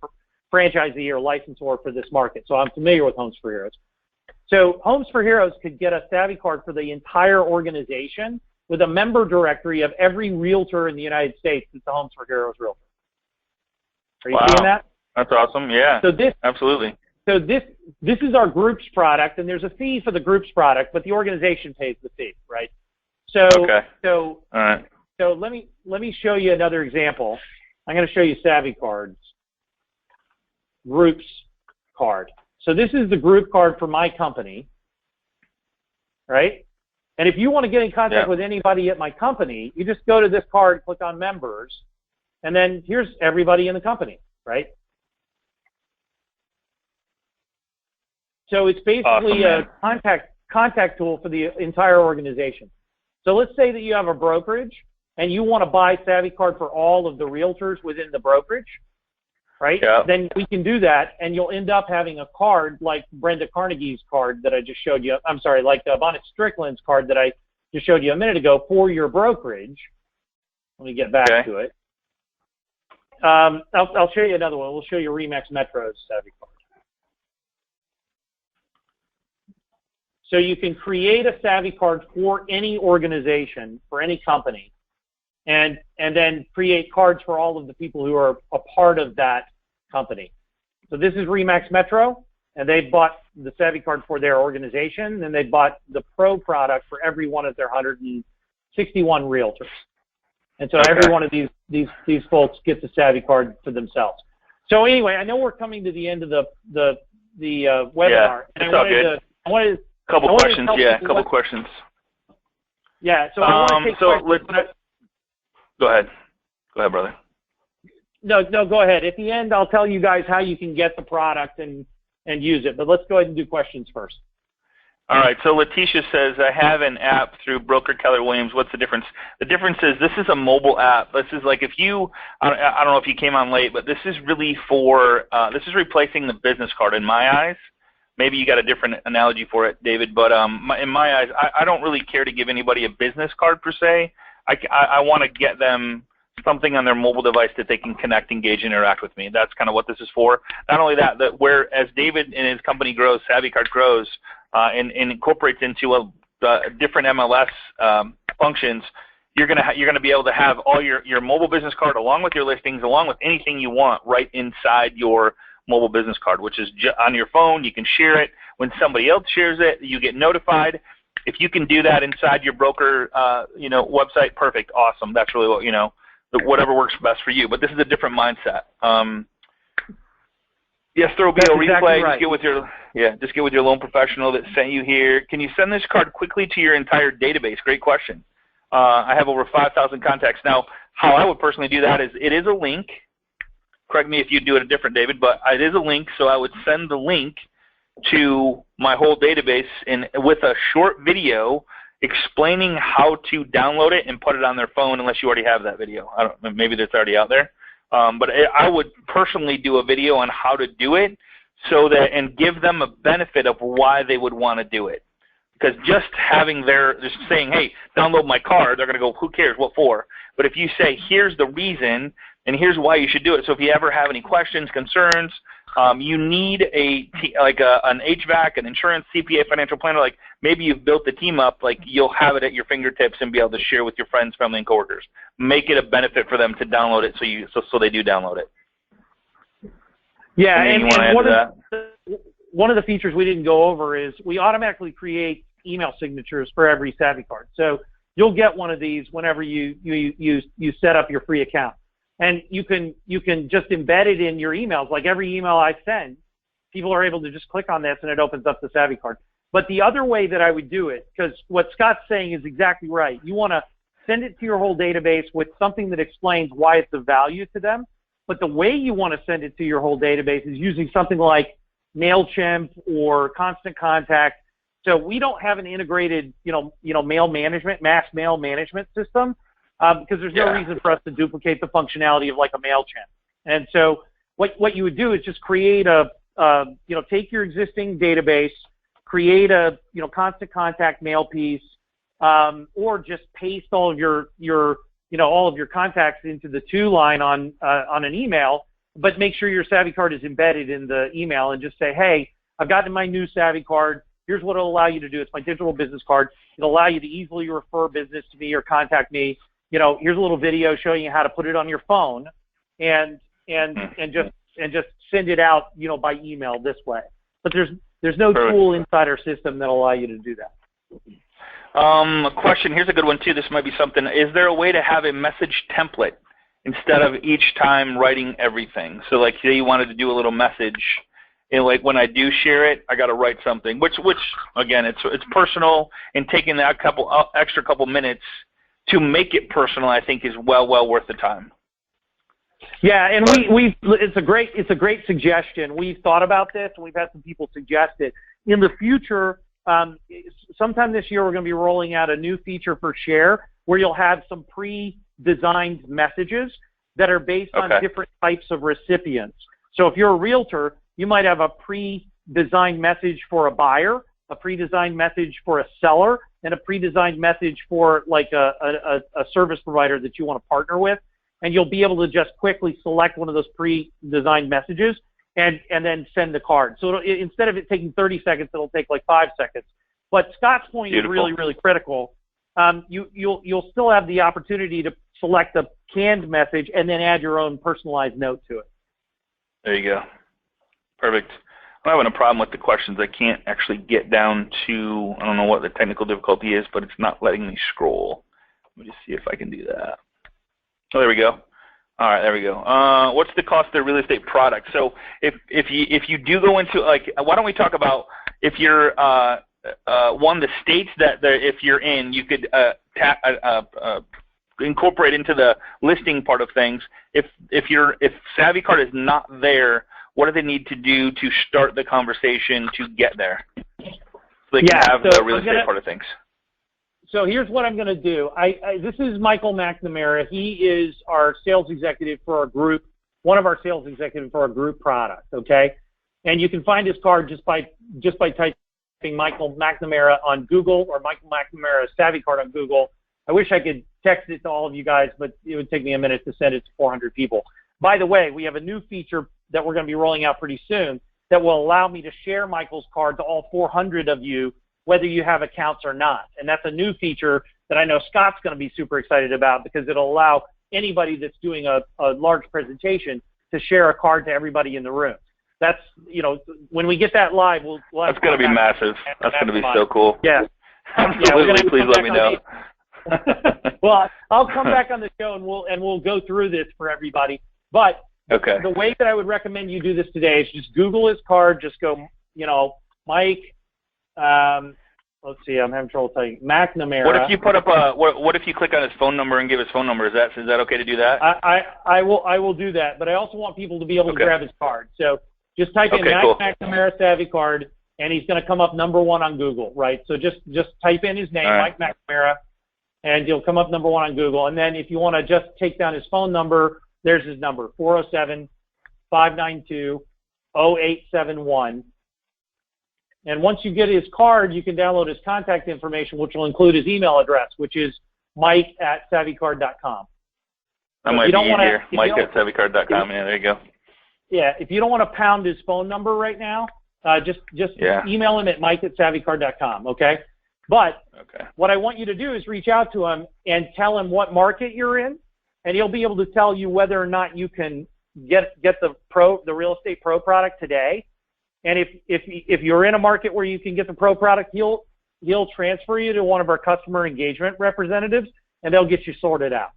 franchisee or licensor for this market. So I'm familiar with Homes for Heroes. So Homes for Heroes could get a SavvyCard for the entire organization with a member directory of every realtor in the United States that's a Homes for Heroes realtor. Are you seeing that? That's awesome. Yeah. So absolutely. So this is our groups product, and there's a fee for the groups product, but the organization pays the fee, right? So all right. So let me show you another example. I'm going to show you SavvyCards groups card. So this is the group card for my company, right? And if you want to get in contact with anybody at my company, you just go to this card, click on members, and then here's everybody in the company, right? So it's basically a contact tool for the entire organization. So let's say that you have a brokerage and you want to buy SavvyCard for all of the realtors within the brokerage, right? Yeah. Then we can do that, and you'll end up having a card like Brenda Carnegie's card that I just showed you. I'm sorry, like Bonnie Strickland's card that I just showed you a minute ago for your brokerage. Let me get back to it. I'll show you another one. We'll show you Remax Metro's SavvyCard. So you can create a SavvyCard for any organization, for any company, and then create cards for all of the people who are a part of that company. So this is Remax Metro, and they bought the SavvyCard for their organization, and they bought the Pro product for every one of their 161 realtors. And so every one of these folks gets a SavvyCard for themselves. So anyway, I know we're coming to the end of the webinar, and I wanted couple questions. Couple questions. Yeah, so I want to take questions. Go ahead, brother. No, go ahead. At the end, I'll tell you guys how you can get the product and use it. But let's go ahead and do questions first. All right. So Letitia says, I have an app through broker Keller Williams. What's the difference? The difference is this is a mobile app. This is like if you, I don't know if you came on late, but this is really for, this is replacing the business card in my eyes. Maybe you got a different analogy for it, David, but in my eyes, I don't really care to give anybody a business card per se. I want to get them something on their mobile device that they can connect, engage, interact with me. That's kind of what this is for. Not only that, as David and his company grows, SavvyCard grows, and incorporates into different MLS functions, you're gonna be able to have all your mobile business card along with your listings, along with anything you want right inside your mobile business card, which is on your phone. You can share it. When somebody else shares it, you get notified. If you can do that inside your broker, website, perfect, awesome. That's really what, whatever works best for you. But this is a different mindset. Yes, there will be a replay. Right. Just get with your loan professional that sent you here. Can you send this card quickly to your entire database? Great question. I have over 5,000 contacts. Now, how I would personally do that is it is a link. Correct me if you do it different, David, but it is a link, so I would send the link to my whole database with a short video explaining how to download it and put it on their phone, unless you already have that video. I don't know, maybe that's already out there. But I would personally do a video on how to do it and give them a benefit of why they would want to do it. Because just saying, hey, download my card, they're going to go, who cares, what for? But if you say, here's the reason, and here's why you should do it. So if you ever have any questions, concerns, you need an HVAC, an insurance, CPA, financial planner, like maybe you've built the team up, like you'll have it at your fingertips and be able to share with your friends, family, and coworkers. Make it a benefit for them to download it so they do download it. Yeah, and one of the features we didn't go over is we automatically create email signatures for every Savvy card. So you'll get one of these whenever you set up your free account. And you can just embed it in your emails. Like every email I send, people are able to just click on this and it opens up the Savvy card. But the other way that I would do it, because what Scott's saying is exactly right. You want to send it to your whole database with something that explains why it's of value to them. But the way you want to send it to your whole database is using something like MailChimp or Constant Contact. So we don't have an integrated, mail management, mass mail management system because there's no reason for us to duplicate the functionality of like a MailChimp. And so what you would do is just create take your existing database, create a, Constant Contact mail piece, or just paste all of your contacts into the to line on an email, but make sure your Savvy card is embedded in the email and just say, hey, I've gotten my new Savvy card. Here's what it'll allow you to do. It's my digital business card. It'll allow you to easily refer business to me or contact me. Here's a little video showing you how to put it on your phone and just send it out, by email this way. But there's no tool inside our system that'll allow you to do that. A question, here's a good one too. This might be something. Is there a way to have a message template instead of each time writing everything? So like say you wanted to do a little message, and like when I do share it, I got to write something, which again, it's personal, and taking that extra couple minutes to make it personal, I think is well worth the time. Yeah, and it's a great suggestion. We've thought about this, and we've had some people suggest it. In the future, sometime this year, we're going to be rolling out a new feature for Share where you'll have some pre-designed messages that are based on different types of recipients. So if you're a realtor, you might have a pre-designed message for a buyer, a pre-designed message for a seller, and a pre-designed message for like a service provider that you want to partner with. And you'll be able to just quickly select one of those pre-designed messages and then send the card. So instead of it taking 30 seconds, it'll take like 5 seconds. But Scott's point is really, really critical. You'll still have the opportunity to select a canned message and then add your own personalized note to it. There you go. Perfect. I'm having a problem with the questions. I can't actually get down to, I don't know what the technical difficulty is, but it's not letting me scroll. Let me just see if I can do that. Oh, there we go. All right, there we go. What's the cost of the real estate product? So if you do go into, like, why don't we talk about if you're one of the states that if you're in, you could incorporate into the listing part of things. If Savvy Card is not there, what do they need to do to start the conversation to get there? So they can have the real estate part of things. So here's what I'm going to do. This is Michael McNamara. He is our sales executive for our group, one of our sales executives for our group product, okay? And you can find his card just by typing Michael McNamara on Google or Michael McNamara Savvy Card on Google. I wish I could text it to all of you guys, but it would take me a minute to send it to 400 people. By the way, we have a new feature that we're going to be rolling out pretty soon that will allow me to share Michael's card to all 400 of you, whether you have accounts or not. And that's a new feature that I know Scott's going to be super excited about because it'll allow anybody that's doing a large presentation to share a card to everybody in the room. That's, when we get that live, we'll have That's going to be massive. That's going to be so cool. Yeah. Absolutely. Please let me know. Well, I'll come back on the show and we'll go through this for everybody. But the way that I would recommend you do this today is just Google his card. Just go, Mike. Let's see. I'm having trouble telling you. McNamara. What if you put up what if you click on his phone number and give his phone number? Is that okay to do that? I will do that. But I also want people to be able to grab his card. So just type in McNamara Savvy Card, and he's going to come up #1 on Google, right? So just type in his name, Mike McNamara, and he'll come up #1 on Google. And then if you want to just take down his phone number, there's his number, 407-592-0871. And once you get his card, you can download his contact information, which will include his email address, which is mike@savvycard.com. That might be easier, mike@savvycard.com. Yeah, there you go. Yeah, if you don't want to pound his phone number right now, just email him at mike@savvycard.com, okay? But what I want you to do is reach out to him and tell him what market you're in, and he'll be able to tell you whether or not you can get the Real Estate Pro product today. And if you're in a market where you can get the pro product, he'll transfer you to one of our customer engagement representatives, and they'll get you sorted out,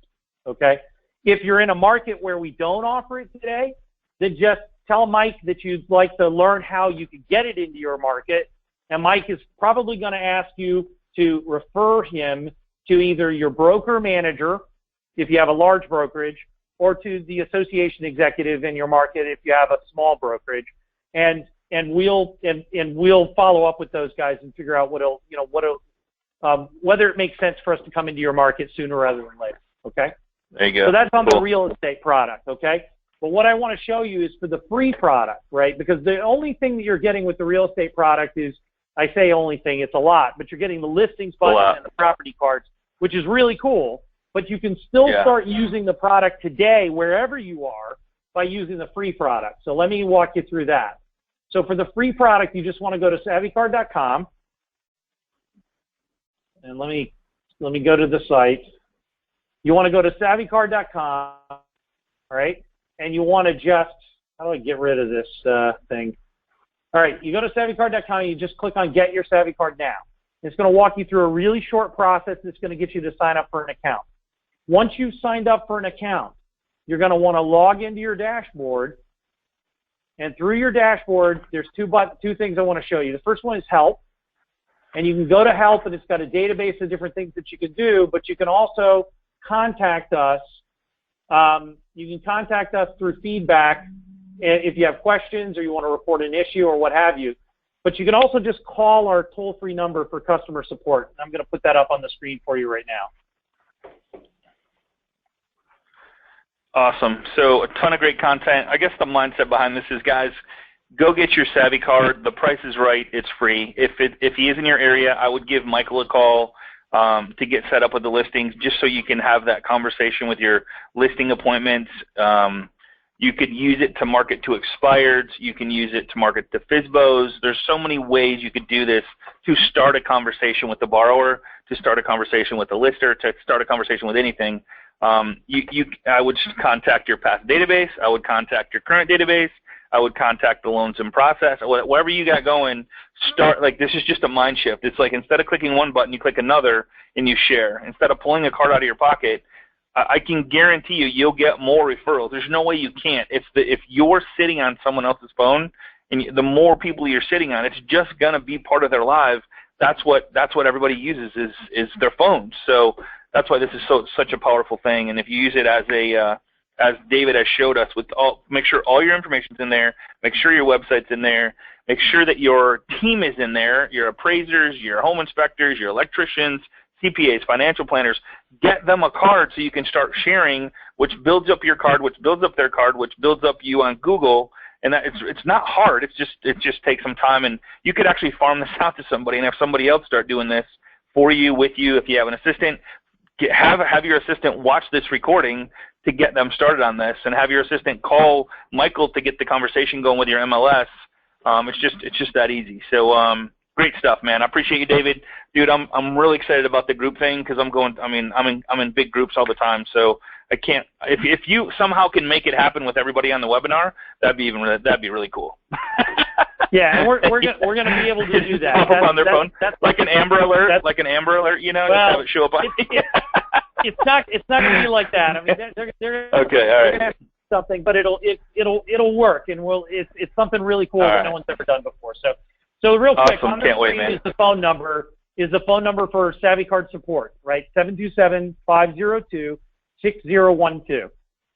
okay? If you're in a market where we don't offer it today, then just tell Mike that you'd like to learn how you can get it into your market, and Mike is probably going to ask you to refer him to either your broker manager, if you have a large brokerage, or to the association executive in your market if you have a small brokerage, and we'll follow up with those guys and figure out whether it makes sense for us to come into your market sooner rather than later. Okay. There you go. So that's on the real estate product. Okay. But what I want to show you is for the free product, right? Because the only thing that you're getting with the real estate product is, I say only thing, it's a lot, but you're getting the listings button and the property cards, which is really cool. But you can still start using the product today wherever you are by using the free product. So let me walk you through that. So for the free product, you just want to go to savvycard.com, and let me go to the site. You want to go to savvycard.com, all right? And you want to just, how do I get rid of this thing? All right, you go to savvycard.com, and you just click on Get Your Savvy Card Now. It's going to walk you through a really short process that's going to get you to sign up for an account. Once you've signed up for an account, you're going to want to log into your dashboard. And through your dashboard, there's two things I want to show you. The first one is Help. And you can go to Help, and it's got a database of different things that you can do, but you can also contact us. You can contact us through feedback if you have questions or you want to report an issue or what have you. But you can also just call our toll-free number for customer support. I'm going to put that up on the screen for you right now. Awesome. So a ton of great content. I guess the mindset behind this is, guys, go get your Savvy Card. The price is right. It's free. If he is in your area, I would give Michael a call to get set up with the listings, just so you can have that conversation with your listing appointments. You could use it to market to expireds. You can use it to market to FSBOs. There's so many ways you could do this to start a conversation with the borrower, to start a conversation with the lister, to start a conversation with anything. I would contact your past database. I would contact your current database. I would contact the loans in process. Whatever you got going, start. Like, this is just a mind shift. It's like, instead of clicking one button, you click another and you share. Instead of pulling a card out of your pocket, I can guarantee you'll get more referrals. There's no way you can't. If you're sitting on someone else's phone, and the more people you're sitting on, it's just gonna be part of their lives. That's what everybody uses is their phones. So that's why this is such a powerful thing. And if you use it as David has showed us, make sure all your information's in there, make sure your website's in there, make sure that your team is in there, your appraisers, your home inspectors, your electricians, CPAs, financial planners. Get them a card so you can start sharing, which builds up your card, which builds up their card, which builds up you on Google. And it's not hard. It just takes some time, and you could actually farm this out to somebody and have somebody else start doing this for you, with you. If you have an assistant, have your assistant watch this recording to get them started on this, and have your assistant call Michael to get the conversation going with your MLS. It's just that easy. So great stuff, man. I appreciate you, David. Dude, I'm really excited about the group thing, because I'm in big groups all the time, so I can't. If you somehow can make it happen with everybody on the webinar, that'd be really cool. Yeah, and we're gonna be able to do that. Pop up on their phone, like an Amber Alert, just have it show up on. It's not gonna be like that. I mean, they're okay, all right. Gonna have something, but it'll work, and it's something really cool that no one's ever done before. So real quick, awesome. On the screen is the phone number. Is the phone number for Savvy Card support, right? 727-502-6012.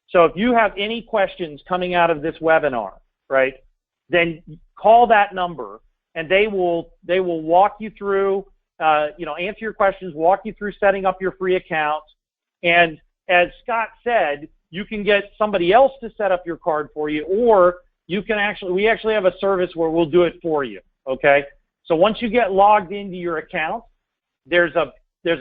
So if you have any questions coming out of this webinar, right, then call that number, and they will walk you through, answer your questions, walk you through setting up your free account. And as Scott said, you can get somebody else to set up your card for you, or we actually have a service where we'll do it for you. Okay. So once you get logged into your account, there's a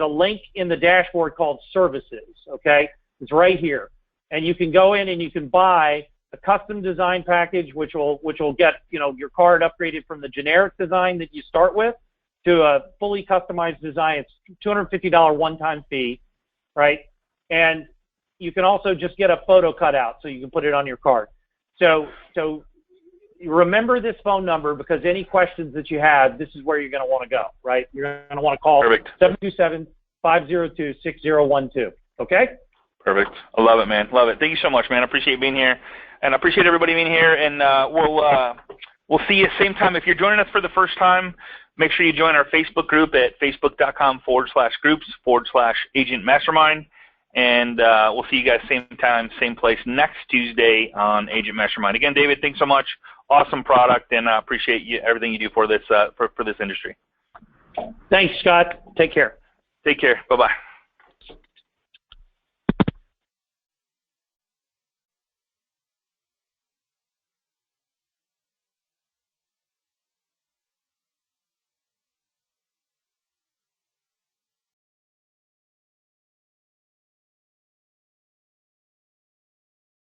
link in the dashboard called Services. Okay. It's right here, and you can go in and you can buy a custom design package, which will get your card upgraded from the generic design that you start with to a fully customized design. It's $250 one-time fee, right? And you can also just get a photo cut out so you can put it on your card. So remember this phone number, because any questions that you have, this is where you're going to want to go, right? You're going to want to call 727-502-6012. Okay? Perfect. I love it, man. Love it. Thank you so much, man. I appreciate being here, and I appreciate everybody being here. And we'll see you same time. If you're joining us for the first time, make sure you join our Facebook group at facebook.com/groups/Agent Mastermind. And we'll see you guys same time, same place next Tuesday on Agent Mastermind. Again, David, thanks so much. Awesome product, and I appreciate everything you do for this industry. Thanks, Scott. Take care. Take care. Bye-bye.